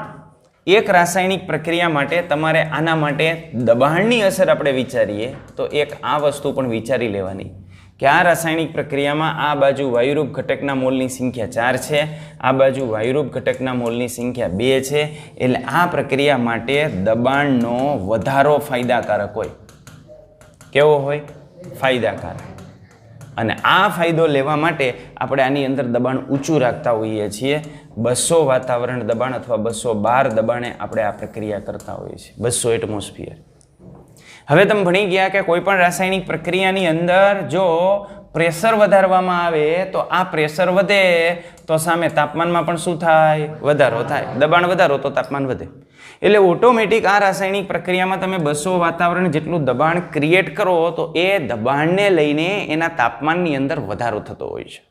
Speaker 1: એક રાસાયણિક પ્રક્રિયા માટે તમારે આના માટે દબાણની અસર આપણે વિચારીએ તો એક આ વસ્તુ પણ વિચારી લેવાની કે આ રાસાયણિક પ્રક્રિયામાં આ બાજુ વાયુરૂપ ઘટકના મોલની સંખ્યા 4 છે, આ બાજુ વાયુરૂપ ઘટકના મોલની સંખ્યા 2 છે. એટલે આ પ્રક્રિયા માટે દબાણનો વધારો ફાયદાકારક હોય. કેવો હોય? ફાયદાકારક. અને આ ફાયદો લેવા માટે આપણે આની અંદર દબાણ ઊંચું રાખતા હોઈએ છીએ. 200 વાતાવરણ દબાણ અથવા 212 દબાણે આપણે આ પ્રક્રિયા કરતા હોઈએ છીએ. 200 એટમોસ્ફિયર. હવે તમે ભણી ગયા કે કોઈ પણ રાસાયણિક પ્રક્રિયાની અંદર જો પ્રેશર વધારવામાં આવે તો આ પ્રેશર વધે તો સામે તાપમાનમાં પણ શું થાય? વધારો થાય. દબાણ વધારો તો તાપમાન વધે. એટલે ઓટોમેટિક આ રાસાયણિક પ્રક્રિયામાં તમે 200 વાતાવરણ જેટલું દબાણ ક્રિએટ કરો તો એ દબાણને લઈને એના તાપમાનની અંદર વધારો થતો હોય છે.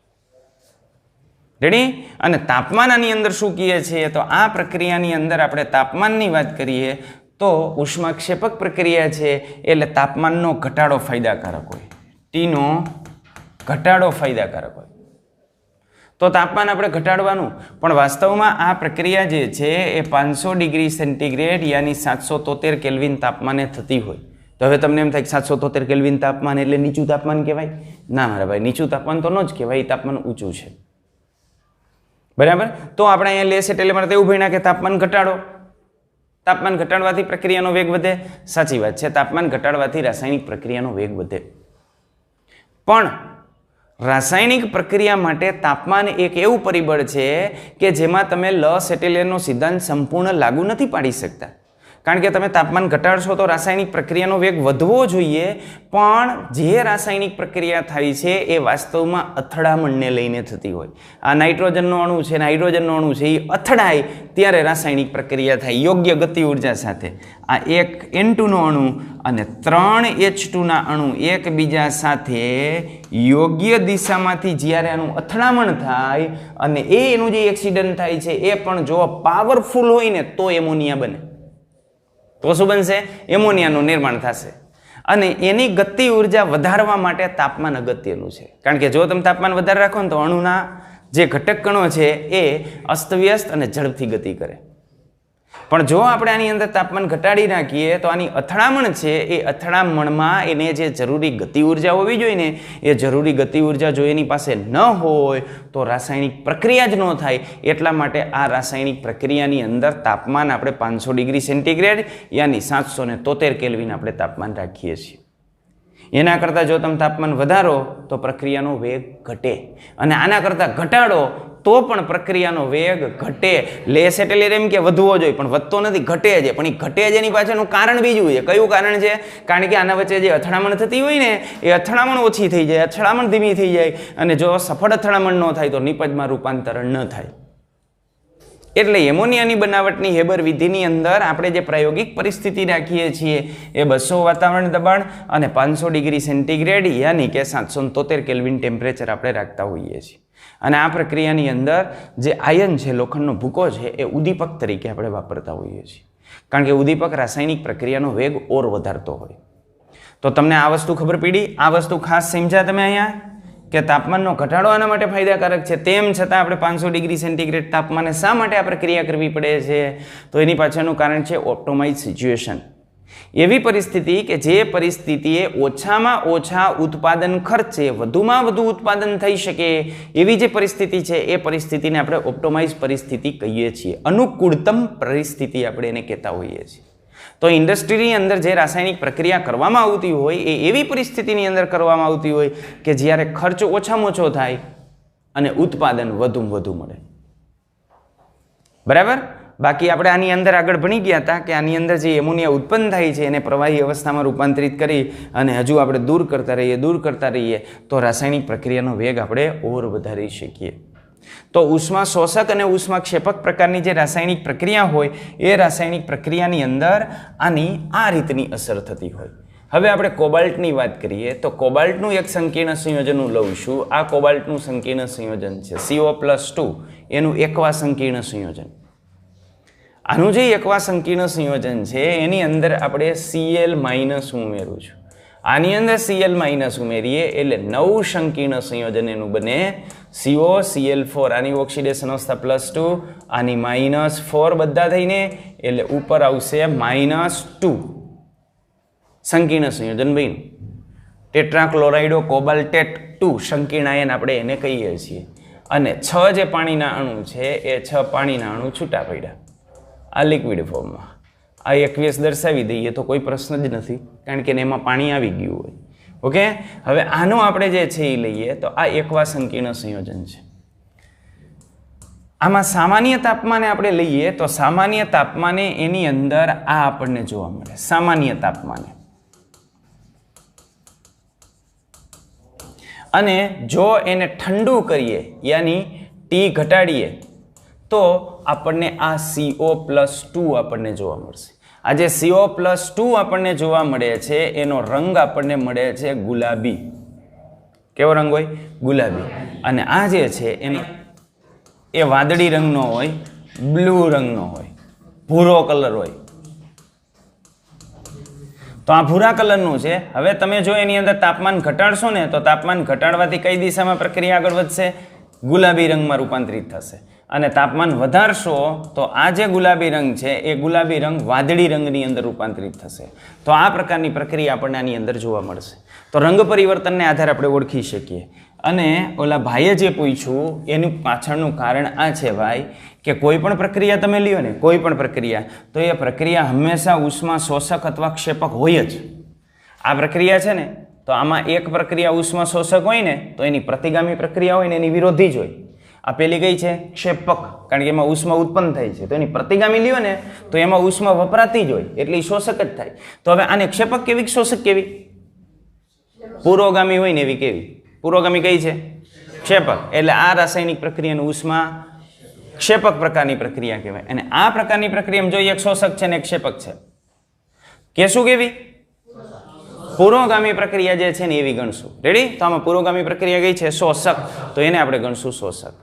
Speaker 1: રેડી? અને તાપમાન આની અંદર શું કહે છે? તો આ પ્રક્રિયાની અંદર આપણે તાપમાનની વાત કરીએ તો ઉષ્માક્ષેપક પ્રક્રિયા છે એટલે તાપમાનનો ઘટાડો ફાયદાકારક હોય. ટીનો ઘટાડો ફાયદાકારક હોય. તો તાપમાન આપણે ઘટાડવાનું, પણ વાસ્તવમાં આ પ્રક્રિયા જે છે એ 500 ડિગ્રી સેન્ટીગ્રેડ યાની 773 કેલ્વિન તાપમાને થતી હોય. તો હવે તમને એમ થાય કે 773 કેલ્વિન તાપમાન એટલે નીચું તાપમાન કહેવાય? ના મારા ભાઈ, નીચું તાપમાન તો ન જ કહેવાય, એ તાપમાન ઊંચું છે. બરાબર? તો આપણે અહીંયા લેશે એટલે મારે એવું ભણ્યા કે તાપમાન ઘટાડો. તાપમાન ઘટાડવાથી પ્રક્રિયાનો વેગ વધે. સાચી વાત છે, તાપમાન ઘટાડવાથી રાસાયણિક પ્રક્રિયાનો વેગ વધે. પણ રાસાયણિક પ્રક્રિયા માટે તાપમાન એક એવું પરિબળ છે કે જેમાં તમે લ સેટેલિયરનો સિદ્ધાંત સંપૂર્ણ લાગુ નથી પાડી શકતા. કારણ કે તમે તાપમાન ઘટાડશો તો રાસાયણિક પ્રક્રિયાનો વેગ વધવો જોઈએ, પણ જે રાસાયણિક પ્રક્રિયા થાય છે એ વાસ્તવમાં અથડામણને લઈને થતી હોય. આ નાઇટ્રોજનનો અણુ છે, હાઇડ્રોજનનો અણુ છે, એ અથડાય ત્યારે રાસાયણિક પ્રક્રિયા થાય યોગ્ય ગતિ ઉર્જા સાથે. આ એક N2નો અણુ અને 3 H2ના અણુ એકબીજા સાથે યોગ્ય દિશામાંથી જ્યારે આનું અથડામણ થાય અને એનું જે એક્સિડન્ટ થાય છે એ પણ જો પાવરફુલ હોય ને તો એમોનિયા બને. તો શું બનશે? એમોનિયાનું નિર્માણ થશે. અને એની ગતિ ઉર્જા વધારવા માટે તાપમાન અગત્યનું છે. કારણ કે જો તમે તાપમાન વધારે રાખો ને તો અણુના જે ઘટક કણો છે એ અસ્તવ્યસ્ત અને ઝડપથી ગતિ કરે. પણ જો આપણે આની અંદર તાપમાન ઘટાડી નાખીએ તો આની અથડામણ છે એ અથડામણમાં એને જે જરૂરી ગતિ ઉર્જા હોવી જોઈએ ને એ જરૂરી ગતિ ઉર્જા જો એની પાસે ન હોય તો રાસાયણિક પ્રક્રિયા જ ન થાય. એટલા માટે આ રાસાયણિક પ્રક્રિયાની અંદર તાપમાન આપણે 500 ડિગ્રી સેન્ટીગ્રેડ યાની 773 કેલ્વિન આપણે તાપમાન રાખીએ છીએ. એના કરતાં જો તમે તાપમાન વધારો તો પ્રક્રિયાનો વેગ ઘટે, અને આના કરતાં ઘટાડો તો પણ પ્રક્રિયાનો વેગ ઘટે. લેસ એટલે એમ કે વધવો જોઈએ, પણ વધતો નથી, ઘટે છે. પણ એ ઘટે છે એની પાછળનું કારણ બીજું છે. કયું કારણ છે? કારણ કે આના વચ્ચે જે અથડામણ થતી હોય ને એ અથડામણ ઓછી થઈ જાય, અથડામણ ધીમી થઈ જાય, અને જો સફળ અથડામણ ન થાય તો નિપજમાં રૂપાંતરણ ન થાય. એટલે એમોનિયાની બનાવટની હેબર વિધિની અંદર આપણે જે પ્રાયોગિક પરિસ્થિતિ રાખીએ છીએ એ 200 વાતાવરણ દબાણ અને 500 ડિગ્રી સેન્ટીગ્રેડ યાની કે 773 કેલ્વિન ટેમ્પરેચર આપણે રાખતા હોઈએ છીએ. અને આ પ્રક્રિયાની અંદર જે આયન છે, લોખંડનો ભૂકો છે, એ ઉદ્દીપક તરીકે આપણે વાપરતા હોઈએ છીએ. કારણ કે ઉદ્દીપક રાસાયણિક પ્રક્રિયાનો વેગ ઓર વધારતો હોય. તો તમને આ વસ્તુ ખબર પડી? આ વસ્તુ ખાસ સમજ્યા તમે અહીંયા કે તાપમાનનો ઘટાડો આના માટે ફાયદાકારક છે. તેમ છતાં આપણે 500 ડિગ્રી સેન્ટીગ્રેડ તાપમાને શા માટે આ પ્રક્રિયા કરવી પડે છે? તો એની પાછળનું કારણ છે ઓપ્ટિમાઇઝ સિચ્યુએશન. એવી પરિસ્થિતિ કે જે પરિસ્થિતિએ ઓછામાં ઓછા ઉત્પાદન ખર્ચે વધુમાં વધુ ઉત્પાદન થઈ શકે એવી જે પરિસ્થિતિ છે એ પરિસ્થિતિને આપણે ઓપ્ટિમાઇઝ પરિસ્થિતિ કહીએ છીએ. અનુકૂળતમ પરિસ્થિતિ આપણે એને કહેતા હોઈએ છીએ. તો ઇન્ડસ્ટ્રીની અંદર જે રાસાયણિક પ્રક્રિયા કરવામાં આવતી હોય એ એવી પરિસ્થિતિની અંદર કરવામાં આવતી હોય કે જ્યારે ખર્ચ ઓછામાં ઓછો થાય અને ઉત્પાદન વધુમાં વધુ મળે. બરાબર? બાકી આપણે આની અંદર આગળ ભણી ગયા હતા કે આની અંદર જે એમોનિયા ઉત્પન્ન થાય છે એને પ્રવાહી અવસ્થામાં રૂપાંતરિત કરી અને હજુ આપણે દૂર કરતા રહીએ તો રાસાયણિક પ્રક્રિયાનો વેગ આપણે ઓર વધારી શકીએ. તો ઉષ્મા શોષક અને ઉષ્માક્ષેપક પ્રકારની જે રાસાયણિક પ્રક્રિયા હોય એ રાસાયણિક પ્રક્રિયાની અંદર આની આ રીતની અસર થતી હોય. હવે આપણે કોબાલ્ટની વાત કરીએ તો કોબાલ્ટનું એક સંકીર્ણ સંયોજન હું લઉં છું. આ કોબાલ્ટનું સંકીર્ણ સંયોજન છે CO+2, એનું એકવા સંકીર્ણ સંયોજન. આનું જે એકવા સંકીર્ણ સંયોજન છે એની અંદર આપણે Cl- ઉમેરું છું. આની અંદર Cl- ઉમેરીએ એટલે 9 સંકીર્ણ સંયોજન એનું બને. CO, Cl4, આની ઓક્સિડેશન અવસ્થા +2, આની -4 બધા થઈને એટલે ઉપર આવશે -2 સંકીર્ણ સંયોજન બન્યું. ટેટ્રાક્લોરાઇડો કોબાલ્ટેટ 2 સંકીર્ણ આયન આપણે એને કહીએ છીએ. અને 6 જે પાણીના અણુ છે એ 6 પાણીના અણુ છૂટા પડ્યા આ લિક્વિડ ફોર્મમાં. આ 21 દર્શાવી દઈએ તો કોઈ પ્રશ્ન જ નથી, કારણ કે એમાં પાણી આવી ગયું હોય. ઓકે, હવે આનું આપણે જે છે એ લઈએ તો આ એકવા સંકીર્ણ સંયોજન છે. આમાં સામાન્ય તાપમાને આપણે લઈએ તો સામાન્ય તાપમાને એની અંદર આ આપણને જોવા મળે. સામાન્ય તાપમાને અને જો એને ઠંડુ કરીએ યાની T ઘટાડીએ તો આપણને આ CO+2 આપણને જોવા મળશે. આ જે CO+2 આપણને જોવા મળે છે એનો રંગ આપણને મળે છે ગુલાબી. કેવો રંગ હોય? ગુલાબી. અને આ જે છે એનો એ વાદળી રંગનો હોય, બ્લુ રંગનો હોય, ભૂરો કલર હોય. તો આ ભૂરા કલરનું છે. હવે તમે જો એની અંદર તાપમાન ઘટાડશો ને તો તાપમાન ઘટાડવાથી કઈ દિશામાં પ્રક્રિયા આગળ વધશે? ગુલાબી રંગમાં રૂપાંતરિત થશે. અને તાપમાન વધારશો તો આ જે ગુલાબી રંગ છે એ ગુલાબી રંગ વાદળી રંગની અંદર રૂપાંતરિત થશે. તો આ પ્રકારની પ્રક્રિયા આપણને આની અંદર જોવા મળશે. તો રંગ પરિવર્તનને આધારે આપણે ઓળખી શકીએ. અને ઓલા ભાઈએ જે પૂછ્યું એનું પાછળનું કારણ આ છે ભાઈ કે કોઈ પણ પ્રક્રિયા તમે લ્યો ને, કોઈ પણ પ્રક્રિયા, તો એ પ્રક્રિયા હંમેશા ઉષ્મા શોષક અથવા ક્ષેપક હોય જ. આ પ્રક્રિયા છે ને તો આમાં એક પ્રક્રિયા ઉષ્મા શોષક હોય ને તો એની પ્રતિગામી પ્રક્રિયા હોય ને એની વિરોધી જ હોય. આ પેલી કઈ છે? ક્ષેપક, કારણ કે એમાં ઉષ્મા ઉત્પન્ન થાય છે. તો એની પ્રતિગામી લ્યો ને તો એમાં ઉષ્મા વપરાતી જ હોય એટલે એ શોષક જ થાય. તો હવે આને ક્ષેપક કેવી કે શોષક કેવી? પુરોગામી હોય ને એવી કેવી? પુરોગામી કઈ છે? ક્ષેપક. એટલે આ રાસાયણિક પ્રક્રિયાનું ઉષ્મા ક્ષેપક પ્રકારની પ્રક્રિયા કહેવાય. અને આ પ્રકારની પ્રક્રિયામાં જોઈએ એક શોષક છે ને એક ક્ષેપક છે. કેશું કેવી? પુરોગામી પ્રક્રિયા જે છે ને એવી ગણશું. રેડી? તો આમાં પુરોગામી પ્રક્રિયા કઈ છે? શોષક. તો એને આપણે ગણશું શોષક.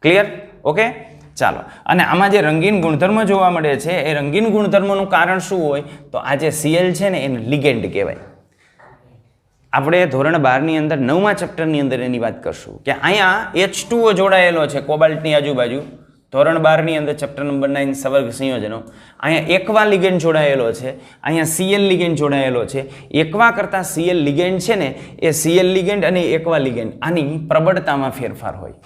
Speaker 1: ક્લિયર? ઓકે, ચાલો. અને આમાં જે રંગીન ગુણધર્મ જોવા મળે છે એ રંગીન ગુણધર્મનું કારણ શું હોય? તો આ જે Cl છે ને એને લિગેન્ડ કહેવાય. આપણે ધોરણ 12 ની અંદર 9મા ચેપ્ટરની અંદર એની વાત કરશું કે અહીંયા H2O જોડાયેલો છે કોબાલ્ટની આજુબાજુ. ધોરણ 12 ની અંદર ચેપ્ટર નંબર 9 સવર્ગ સંયોજનો. અહીંયા એકવા લિગેન્ડ જોડાયેલો છે, અહીંયા Cl લિગેન્ડ જોડાયેલો છે. એકવા કરતાં Cl લિગેન્ડ છે ને એ Cl લિગેન્ડ અને એકવા લિગેન્ડ આની પ્રબળતામાં ફેરફાર હોય.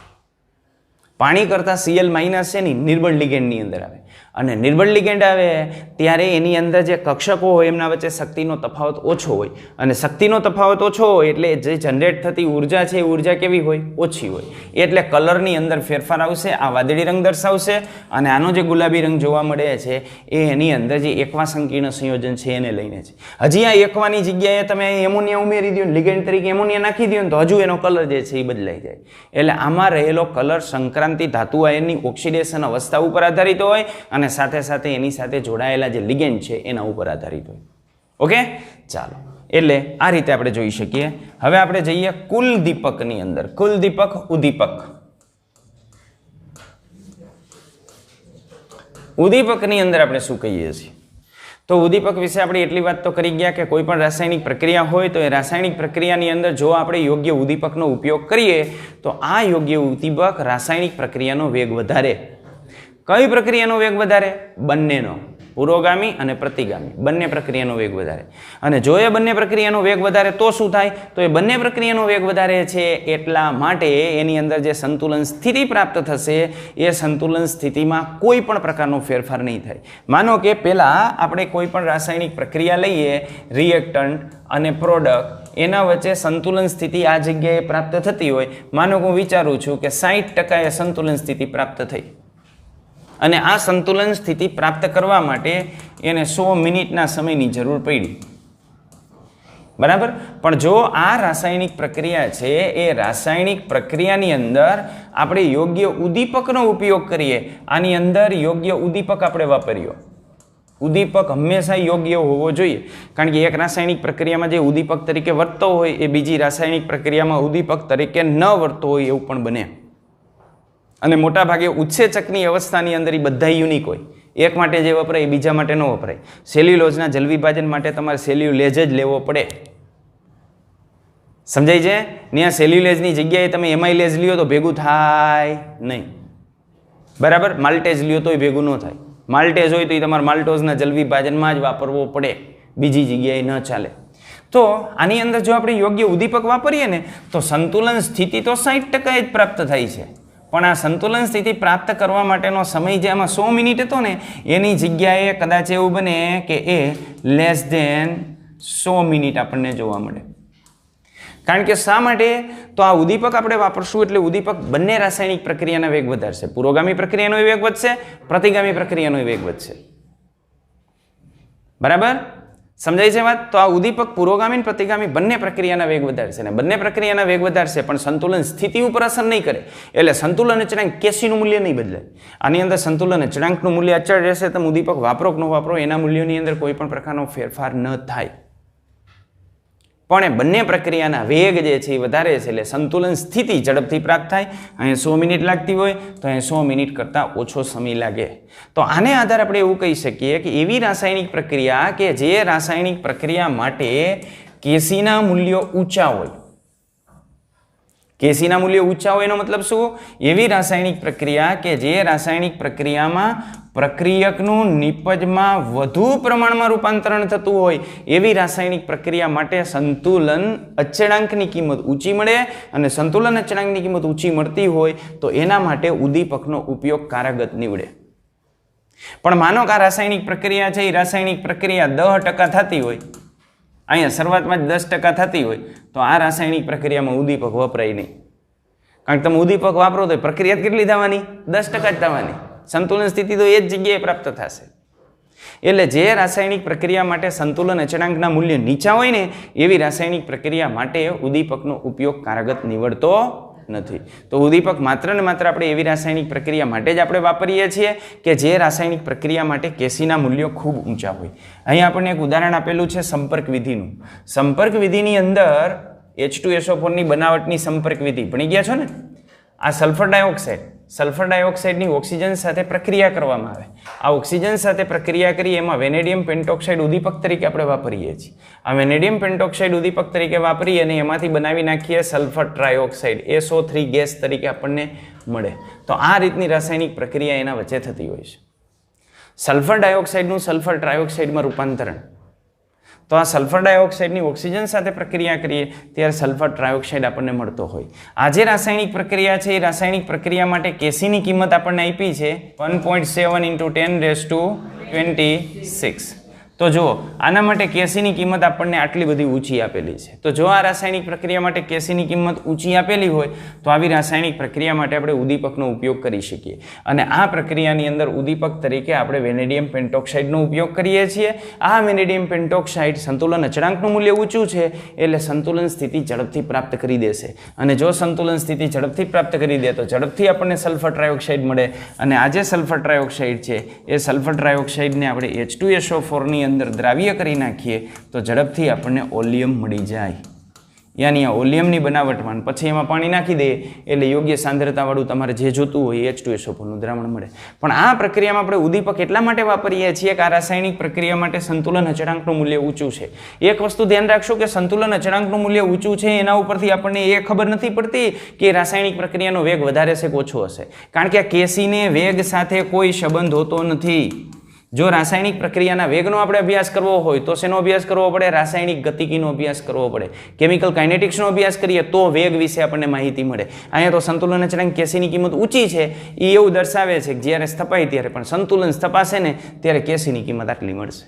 Speaker 1: પાણી કરતાં Cl માઇનસ છે ને નિર્બળ લિગેન્ડની અંદર આવે. અને નિર્બળ લિગેન્ડ આવે ત્યારે એની અંદર જે કક્ષકો હોય એમના વચ્ચે શક્તિનો તફાવત ઓછો હોય. અને શક્તિનો તફાવત ઓછો હોય એટલે જે જનરેટ થતી ઉર્જા છે એ ઉર્જા કેવી હોય? ઓછી હોય. એટલે કલરની અંદર ફેરફાર આવશે. આ વાદળી રંગ દર્શાવશે અને આનો જે ગુલાબી રંગ જોવા મળે છે એ એની અંદર જે એકવા સંકીર્ણ સંયોજન છે એને લઈને છે. હજી આ એકવાની જગ્યાએ તમે એમોનિયા ઉમેરી દો, લિગેન્ડ તરીકે એમોનિયા નાખી દો ને તો હજુ એનો કલર જે છે એ બદલાઈ જાય. એટલે આમાં રહેલો કલર સંક્રાંતિ ધાતુ આયનની ઓક્સિડેશન અવસ્થા ઉપર આધારિત હોય અને સાથે સાથે એની સાથે જોડાયેલા જે લિગેન્ડ છે એના ઉપર આધારિત હોય. ઓકે, ચાલો. એટલે આ રીતે આપણે જોઈ શકીએ. હવે આપણે જઈએ કુલ દીપકની અંદર. કુલ દીપક, ઉદ્દીપક. ઉદ્દીપકની અંદર આપણે શું કહીએ છીએ? તો ઉદ્દીપક વિશે આપણે એટલી વાત તો કરી ગયા કે કોઈ પણ રાસાયણિક પ્રક્રિયા હોય તો એ રાસાયણિક પ્રક્રિયાની અંદર જો આપણે યોગ્ય ઉદ્દીપકનો ઉપયોગ કરીએ તો આ યોગ્ય ઉદ્દીપક રાસાયણિક પ્રક્રિયાનો વેગ વધારે. કઈ પ્રક્રિયાનો વેગ વધારે? બંનેનો. પુરોગામી અને પ્રતિગામી બંને પ્રક્રિયાનો વેગ વધારે. અને જો એ બંને પ્રક્રિયાનો વેગ વધારે તો શું થાય? તો એ બંને પ્રક્રિયાનો વેગ વધારે છે એટલા માટે એની અંદર જે સંતુલન સ્થિતિ પ્રાપ્ત થશે એ સંતુલન સ્થિતિમાં કોઈ પણ પ્રકારનો ફેરફાર નહીં થાય. માનો કે પહેલાં આપણે કોઈ પણ રાસાયણિક પ્રક્રિયા લઈએ, રિએક્ટન્ટ અને પ્રોડક્ટ, એના વચ્ચે સંતુલન સ્થિતિ આ જગ્યાએ પ્રાપ્ત થતી હોય. માનો હું વિચારું છું કે 60% એ સંતુલન સ્થિતિ પ્રાપ્ત થઈ અને આ સંતુલન સ્થિતિ પ્રાપ્ત કરવા માટે એને 100 મિનિટના સમયની જરૂર પડી. બરાબર? પણ જો આ રાસાયણિક પ્રક્રિયા છે એ રાસાયણિક પ્રક્રિયાની અંદર આપણે યોગ્ય ઉદ્દીપકનો ઉપયોગ કરીએ, આની અંદર યોગ્ય ઉદ્દીપક આપણે વાપરીએ. ઉદ્દીપક હંમેશા યોગ્ય હોવો જોઈએ, કારણ કે એક રાસાયણિક પ્રક્રિયામાં જે ઉદ્દીપક તરીકે વર્તતો હોય એ બીજી રાસાયણિક પ્રક્રિયામાં ઉદ્દીપક તરીકે ન વર્તતો હોય એવું પણ બને. અને મોટાભાગે ઉત્સેચકની અવસ્થાની અંદર એ બધા યુનિક હોય. એક માટે જે વપરાય એ બીજા માટે ન વપરાય. સેલ્યુલોઝના જલ વિભાજન માટે તમારે સેલ્યુલેજ જ લેવો પડે. સમજાય છે? ત્યાં સેલ્યુલેજની જગ્યાએ તમે એમાઇલેજ લ્યો તો ભેગું થાય નહીં. બરાબર? માલ્ટેજ લ્યો તોય ભેગું ન થાય. માલ્ટેજ હોય તો એ તમારે માલ્ટોઝના જલ વિભાજનમાં જ વાપરવો પડે, બીજી જગ્યાએ ન ચાલે. તો આની અંદર જો આપણે યોગ્ય ઉદ્દીપક વાપરીએ ને તો સંતુલન સ્થિતિ તો 60% જ પ્રાપ્ત થાય છે. પણ આ સંતુલન સ્થિતિ પ્રાપ્ત કરવા માટેનો સમય જે આમાં 100 મિનિટ હતો ને એની જગ્યાએ કદાચ એવું બને કે એ લેસ ધેન 100 મિનિટ આપણને જોવા મળે. કારણ કે શા માટે? તો આ ઉદ્દીપક આપણે વાપરશું એટલે ઉદ્દીપક બંને રાસાયણિક પ્રક્રિયાના વેગ વધારશે. પુરોગામી પ્રક્રિયાનો વેગ વધશે, પ્રતિગામી પ્રક્રિયાનો વેગ વધશે. બરાબર? સમજાય છે વાત? તો આ ઉદ્દીપક પુરોગામી અને પ્રતિગામી બંને પ્રક્રિયાના વેગ વધારશે અને બંને પ્રક્રિયાના વેગ વધારશે પણ સંતુલન સ્થિતિ ઉપર અસર નહીં કરે. એટલે સંતુલન અચળાંક કેસીનું મૂલ્ય નહીં બદલાય. આની અંદર સંતુલન અચળાંકનું મૂલ્ય અચળ રહેશે. તમે ઉદ્દીપક વાપરો કે ન વાપરો એના મૂલ્યોની અંદર કોઈ પણ પ્રકારનો ફેરફાર ન થાય. પણ એ બંને પ્રક્રિયાના વેગ જે છે એ વધારે છે એટલે સંતુલન સ્થિતિ ઝડપથી પ્રાપ્ત થાય. અહીં 100 મિનિટ લાગતી હોય તો અહીં 100 મિનિટ કરતાં ઓછો સમય લાગે. તો આને આધારે આપણે એવું કહી શકીએ કે એવી રાસાયણિક પ્રક્રિયા કે જે રાસાયણિક પ્રક્રિયા માટે કેસીના મૂલ્યો ઊંચા હોય. કેસીના મૂલ્યો ઊંચા હોય એનો મતલબ શું? એવી રાસાયણિક પ્રક્રિયા કે જે રાસાયણિક પ્રક્રિયામાં પ્રક્રિયકનું નિપજમાં વધુ પ્રમાણમાં રૂપાંતરણ થતું હોય એવી રાસાયણિક પ્રક્રિયા માટે સંતુલન અચળાંકની કિંમત ઊંચી મળે અને સંતુલન અચળાંકની કિંમત ઊંચી મળતી હોય તો એના માટે ઉદ્દીપકનો ઉપયોગ કારગત નીવડે. પણ માનો કે આ રાસાયણિક પ્રક્રિયા છે એ રાસાયણિક પ્રક્રિયા 10% થતી હોય, અહીંયા શરૂઆતમાં જ 10% થતી હોય તો આ રાસાયણિક પ્રક્રિયામાં ઉદ્દીપક વપરાય નહીં. કારણ કે તમે ઉદ્દીપક વાપરો તો પ્રક્રિયા કેટલી થવાની? 10% જ થવાની. સંતુલન સ્થિતિ તો એ જ જગ્યાએ પ્રાપ્ત થશે. એટલે જે રાસાયણિક પ્રક્રિયા માટે સંતુલન અચળાંકના મૂલ્ય નીચા હોય ને એવી રાસાયણિક પ્રક્રિયા માટે ઉદ્દીપકનો ઉપયોગ કારગત નીવડતો નથી. તો ઉદ્દીપક માત્ર ને માત્ર આપણે એવી રાસાયણિક પ્રક્રિયા માટે જ આપણે વાપરીએ છીએ કે જે રાસાયણિક પ્રક્રિયા માટે કેસીના મૂલ્યો ખૂબ ઊંચા હોય. અહીં આપણને એક ઉદાહરણ આપેલું છે સંપર્ક વિધિનું. સંપર્ક વિધિની અંદર H2SO4 ની બનાવટની સંપર્ક વિધિ ભણી ગયા છો ને? આ સલ્ફર ડાયોક્સાઇડની ઓક્સિજન સાથે પ્રક્રિયા કરવામાં આવે. આ ઓક્સિજન સાથે પ્રક્રિયા કરી એમાં વેનેડિયમ પેન્ટોક્સાઇડ ઉદ્દીપક તરીકે આપણે વાપરીએ છીએ. આ વેનેડિયમ પેન્ટોક્સાઇડ ઉદ્દીપક તરીકે વાપરી અને એમાંથી બનાવી નાખીએ સલ્ફર ટ્રાયોક્સાઇડ SO3 ગેસ તરીકે આપણને મળે. તો આ રીતની રાસાયણિક પ્રક્રિયા એના વચ્ચે થતી હોય છે. સલ્ફર ડાયોક્સાઇડનું સલ્ફર ટ્રાયોક્સાઇડમાં રૂપાંતરણ. તો આ સલ્ફર ડાયોક્સાઇડની ઓક્સિજન સાથે પ્રક્રિયા કરીએ ત્યારે સલ્ફર ટ્રાયોક્સાઇડ આપણને મળતો હોય. આ જે રાસાયણિક પ્રક્રિયા છે એ રાસાયણિક પ્રક્રિયા માટે કેસીની કિંમત આપણને આપી છે 1.7 × 10⁻26. તો જુઓ આના માટે કેસીની કિંમત આપણને આટલી બધી ઊંચી આપેલી છે. તો જો આ રાસાયણિક પ્રક્રિયા માટે કેસીની કિંમત ઊંચી આપેલી હોય તો આવી રાસાયણિક પ્રક્રિયા માટે આપણે ઉદ્દીપકનો ઉપયોગ કરી શકીએ. અને આ પ્રક્રિયાની અંદર ઉદ્દીપક તરીકે આપણે વેનેડિયમ પેન્ટોક્સાઇડનો ઉપયોગ કરીએ છીએ. આ વેનેડિયમ પેન્ટોક્સાઇડ સંતુલન અચળાંકનું મૂલ્ય ઊંચું છે એટલે સંતુલન સ્થિતિ ઝડપથી પ્રાપ્ત કરી દેશે. અને જો સંતુલન સ્થિતિ ઝડપથી પ્રાપ્ત કરી દે તો ઝડપથી આપણને સલ્ફર ટ્રાયોક્સાઇડ મળે. અને આ જે સલ્ફર ટ્રાયોક્સાઇડ છે એ સલ્ફર ટ્રાયોક્સાઇડને આપણે H2SO4 ની અંદર દ્રાવ્ય કરી નાખીએ તો ઝડપથી આપણને ઓલિયમ મળી જાય. યાની આ ઓલિયમની બનાવટમાં પછી એમાં પાણી નાખી દઈએ એટલે યોગ્ય સાંદ્રતાવાળું તમારે જે જોતું હોય H2SO4 નું દ્રાવણ મળે. પણ આ પ્રક્રિયામાં આપણે ઉદ્દીપક એટલા માટે વાપરીએ છીએ કે આ રાસાયણિક પ્રક્રિયા માટે સંતુલન અચળાંકનું મૂલ્ય ઊંચું છે. એક વસ્તુ ધ્યાન રાખશો કે સંતુલન અચળાંકનું મૂલ્ય ઊંચું છે એના ઉપરથી આપણને એ ખબર નથી પડતી કે રાસાયણિક પ્રક્રિયાનો વેગ વધારે છે કે ઓછો હશે. કારણ કે આ કેસીને વેગ સાથે કોઈ સંબંધ હોતો નથી. જો રાસાયણિક પ્રક્રિયાના વેગનો આપણે અભ્યાસ કરવો હોય તો શેનો અભ્યાસ કરવો પડે? રાસાયણિક ગતિકીનો અભ્યાસ કરવો પડે. કેમિકલ કાઇનેટિક્સનો અભ્યાસ કરીએ તો વેગ વિશે આપણને માહિતી મળે. અહીંયા તો સંતુલન અચળાંક કેસીની કિંમત ઊંચી છે એ એવું દર્શાવે છે કે જ્યારે સ્થપાય ત્યારે પણ સંતુલન સ્થપાશે ને ત્યારે કેસીની કિંમત આટલી મળશે.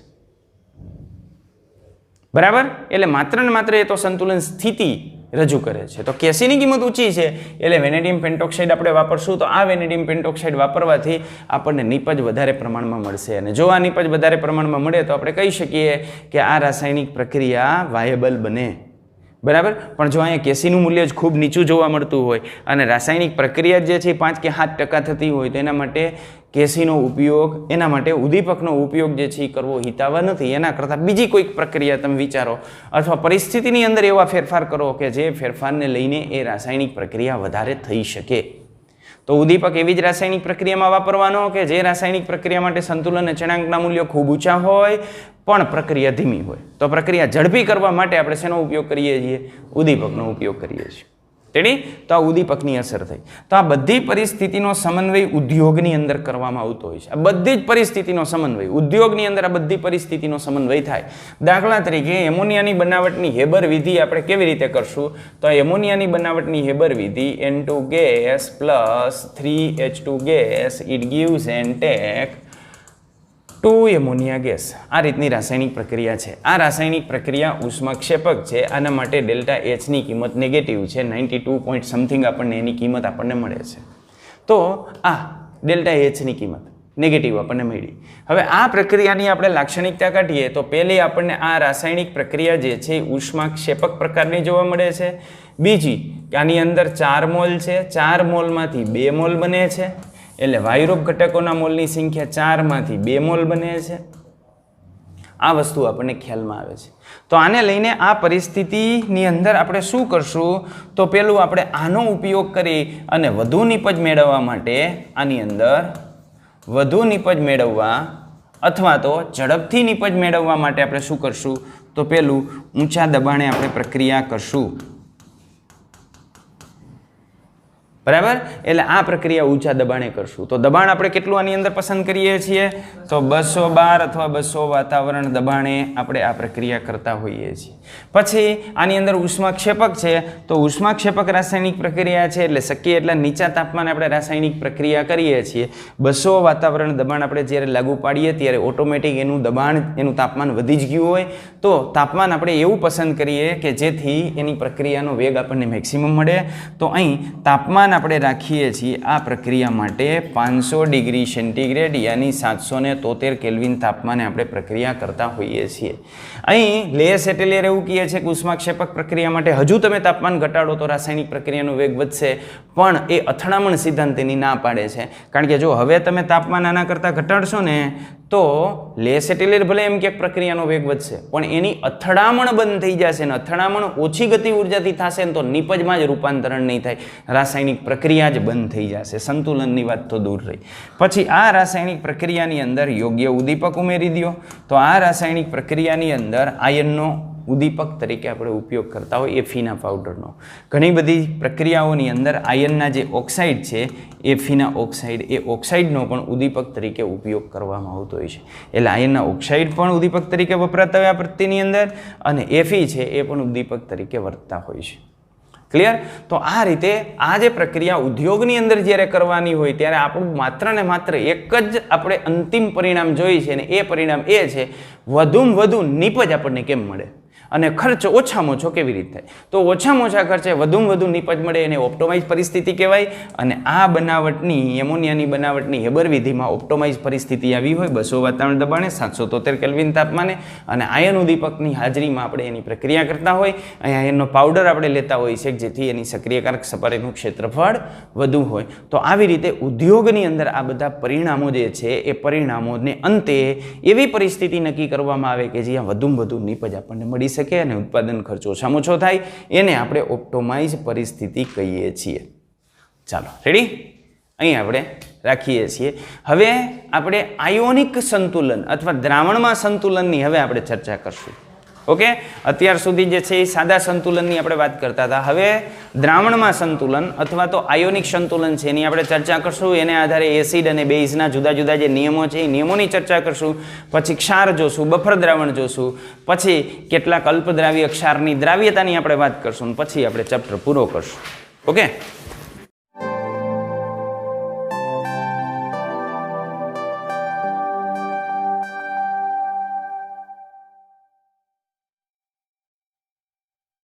Speaker 1: બરાબર? એટલે માત્ર ને માત્ર એ તો સંતુલન સ્થિતિ રજૂ કરે છે. તો કેસીની કિંમત ઊંચી છે એટલે વેનેડિયમ પેન્ટોક્સાઇડ આપણે વાપરશું તો આ વેનેડિયમ પેન્ટોક્સાઇડ વાપરવાથી આપણને નિપજ વધારે પ્રમાણમાં મળશે. અને જો આ નિપજ વધારે પ્રમાણમાં મળે તો આપણે કહી શકીએ કે આ રાસાયણિક પ્રક્રિયા વાયેબલ બને. બરાબર? પણ જો અહીંયા કેસીનું મૂલ્ય જ ખૂબ નીચું જોવા મળતું હોય અને રાસાયણિક પ્રક્રિયા જે છે 5 કે 7% થતી હોય તો એના માટે કેસીનો ઉપયોગ, એના માટે ઉદ્દીપકનો ઉપયોગ જે છે એ કરવો હિતાવહ નથી. એના કરતાં બીજી કોઈક પ્રક્રિયા તમે વિચારો અથવા પરિસ્થિતિની અંદર એવા ફેરફાર કરો કે જે ફેરફારને લઈને એ રાસાયણિક પ્રક્રિયા વધારે થઈ શકે. તો ઉદ્દીપક એવી જ રાસાયણિક પ્રક્રિયામાં વાપરવાનો કે જે રાસાયણિક પ્રક્રિયા માટે સંતુલન અચળાંકના મૂલ્યો ખૂબ ઊંચા હોય પણ પ્રક્રિયા ધીમી હોય. તો પ્રક્રિયા ઝડપી કરવા માટે આપણે શેનો ઉપયોગ કરીએ છીએ? ઉદ્દીપકનો ઉપયોગ કરીએ છીએ. તેની તો આ ઉદ્દીપકની અસર થઈ. તો આ બધી પરિસ્થિતિનો સમન્વય ઉદ્યોગની અંદર કરવામાં આવતો હોય છે. આ બધી જ પરિસ્થિતિનો સમન્વય ઉદ્યોગની અંદર આ બધી પરિસ્થિતિનો સમન્વય થાય. દાખલા તરીકે એમોનિયાની બનાવટની હેબર વિધિ આપણે કેવી રીતે કરશું? તો એમોનિયાની બનાવટની હેબર વિધિ N2 gas plus 3H2 gas it gives and take 2 ammonia gas. આ રીતની રાસાયણિક પ્રક્રિયા છે. આ રાસાયણિક પ્રક્રિયા ઉષ્માક્ષેપક છે. આના માટે ડેલ્ટા H ની કિંમત નેગેટિવ છે. 92 પોઈન્ટ સમથિંગ આપણને એની કિંમત આપણને મળે છે. તો આ ડેલ્ટા H ની કિંમત નેગેટિવ આપણને મળી. હવે આ પ્રક્રિયાની આપણે લાક્ષણિકતા કાઢીએ તો પહેલી આપણને આ રાસાયણિક પ્રક્રિયા જે છે ઉષ્માક્ષેપક પ્રકારની જોવા મળે છે. બીજી આની અંદર 4 મોલ છે. 4 મોલમાંથી 2 મોલ બને છે. એટલે વાયુરૂપ ઘટકોના મોલની સંખ્યા 4 માંથી 2 મોલ બને છે. આ વસ્તુ આપણને ખ્યાલમાં આવે છે. તો આને લઈને આ પરિસ્થિતિની અંદર આપણે શું કરશું? તો પેલું આપણે આનો ઉપયોગ કરી અને વધુ નિપજ મેળવવા માટે આની અંદર વધુ નિપજ મેળવવા અથવા તો ઝડપથી નિપજ મેળવવા માટે આપણે શું કરશું? તો પેલું ઊંચા દબાણે આપણે પ્રક્રિયા કરશું. બરાબર. એટલે આ પ્રક્રિયા ઊંચા દબાણે કરશું. તો દબાણ આપણે કેટલું આની અંદર પસંદ કરીએ છીએ? તો 212 અથવા 200 વાતાવરણ દબાણે આપણે આ પ્રક્રિયા કરતા હોઈએ છીએ. પછી આની અંદર ઉષ્માક્ષેપક છે. તો ઉષ્માક્ષેપક રાસાયણિક પ્રક્રિયા છે એટલે શક્ય એટલા નીચા તાપમાને આપણે રાસાયણિક પ્રક્રિયા કરીએ છીએ. 200 વાતાવરણ દબાણ આપણે જ્યારે લાગુ પાડીએ ત્યારે ઓટોમેટિક એનું દબાણ, એનું તાપમાન વધી જ ગયું હોય. તો તાપમાન આપણે એવું પસંદ કરીએ કે જેથી એની પ્રક્રિયાનો વેગ આપણને મેક્સિમમ મળે. તો અહીં તાપમાન આપણે રાખીએ છીએ આ પ્રક્રિયા માટે 500 ડિગ્રી સેન્ટીગ્રેડ યાની 773 કેલ્વિન તાપમાને આપણે પ્રક્રિયા કરતા હોઈએ છીએ. અહીં લેયસ એટેલિયર એવું કહે છે કે ઉષ્માક્ષેપક પ્રક્રિયા માટે હજુ તમે તાપમાન ઘટાડો તો રાસાયણિક પ્રક્રિયાનો વેગ વધશે, પણ એ અથડામણ સિદ્ધાંત એની ના પાડે છે. કારણ કે જો હવે તમે તાપમાન આના કરતાં ઘટાડશો ને તો લેયસ એટેલિયર ભલે એમ કે પ્રક્રિયાનો વેગ વધશે, પણ એની અથડામણ બંધ થઈ જશે ને અથડામણ ઓછી ગતિ ઉર્જાથી થશે ને તો નિપજમાં જ રૂપાંતરણ નહીં થાય, રાસાયણિક પ્રક્રિયા જ બંધ થઈ જશે. સંતુલનની વાત તો દૂર રહી. પછી આ રાસાયણિક પ્રક્રિયાની અંદર યોગ્ય ઉદ્દીપક ઉમેરી દો. તો આ રાસાયણિક પ્રક્રિયાની અંદર આયનનો ઉદ્દીપક તરીકે આપણે ઉપયોગ કરતા હોય એફીના પાવડરનો. ઘણી બધી પ્રક્રિયાઓની અંદર આયનના જે ઓક્સાઇડ છે એફીના ઓક્સાઇડ, એ ઓક્સાઇડનો પણ ઉદ્દીપક તરીકે ઉપયોગ કરવામાં આવતો હોય છે. એટલે આયનના ઓક્સાઇડ પણ ઉદ્દીપક તરીકે વપરાતા હોય આ પ્રત્યેની અંદર, અને એફી છે એ પણ ઉદ્દીપક તરીકે વર્તતા હોય છે. ક્લિયર? તો આ રીતે આ જે પ્રક્રિયા ઉદ્યોગની અંદર જ્યારે કરવાની હોય ત્યારે આપણું માત્ર ને માત્ર એક જ આપણે અંતિમ પરિણામ જોઈએ છે, અને એ પરિણામ એ છે વધુમાં વધુ નિપજ આપણને કેમ મળે અને ખર્ચ ઓછામાં ઓછો કેવી રીતે થાય. તો ઓછામાં ઓછા ખર્ચે વધુમાં વધુ નિપજ મળે એને ઓપ્ટોમાઇઝ પરિસ્થિતિ કહેવાય. અને આ બનાવટની એમોનિયાની બનાવટની હેબર વિધિમાં ઓપ્ટોમાઇઝ પરિસ્થિતિ આવી હોય 200 વાતાવરણ દબાણે 773 કેલ્વિન તાપમાને, અને આયન ઉદ્દીપકની હાજરીમાં આપણે એની પ્રક્રિયા કરતા હોય. અહીં આયનનો પાવડર આપણે લેતા હોઈએ છીએ જેથી એની સક્રિયકારક સપાટીનું ક્ષેત્રફળ વધુ હોય. તો આવી રીતે ઉદ્યોગની અંદર આ બધા પરિણામો જે છે એ પરિણામોને અંતે એવી પરિસ્થિતિ નક્કી કરવામાં આવે કે જ્યાં વધુમાં વધુ નિપજ આપણને મળી શકે અને ઉત્પાદન ખર્ચ ઓછામાં ઓછો થાય. એને આપણે ઓપ્ટોમાઇઝ પરિસ્થિતિ કહીએ છીએ. ચાલો રેડી, અહીં આપણે રાખીએ છીએ. હવે આપણે આયોનિક સંતુલન અથવા દ્રાવણમાં સંતુલનની હવે આપણે ચર્ચા કરશું. ઓકે, અત્યાર સુધી જે છે એ સાદા સંતુલનની આપણે વાત કરતા હતા. હવે દ્રાવણમાં સંતુલન અથવા તો આયોનિક સંતુલન છે એની આપણે ચર્ચા કરશું. એને આધારે એસિડ અને બેઝના જુદા જુદા જે નિયમો છે એ નિયમોની ચર્ચા કરશું. પછી ક્ષાર જોશું, બફર દ્રાવણ જોશું, પછી કેટલાક અલ્પદ્રાવ્ય ક્ષારની દ્રાવ્યતાની આપણે વાત કરશું, પછી આપણે ચેપ્ટર પૂરો કરશું. ઓકે.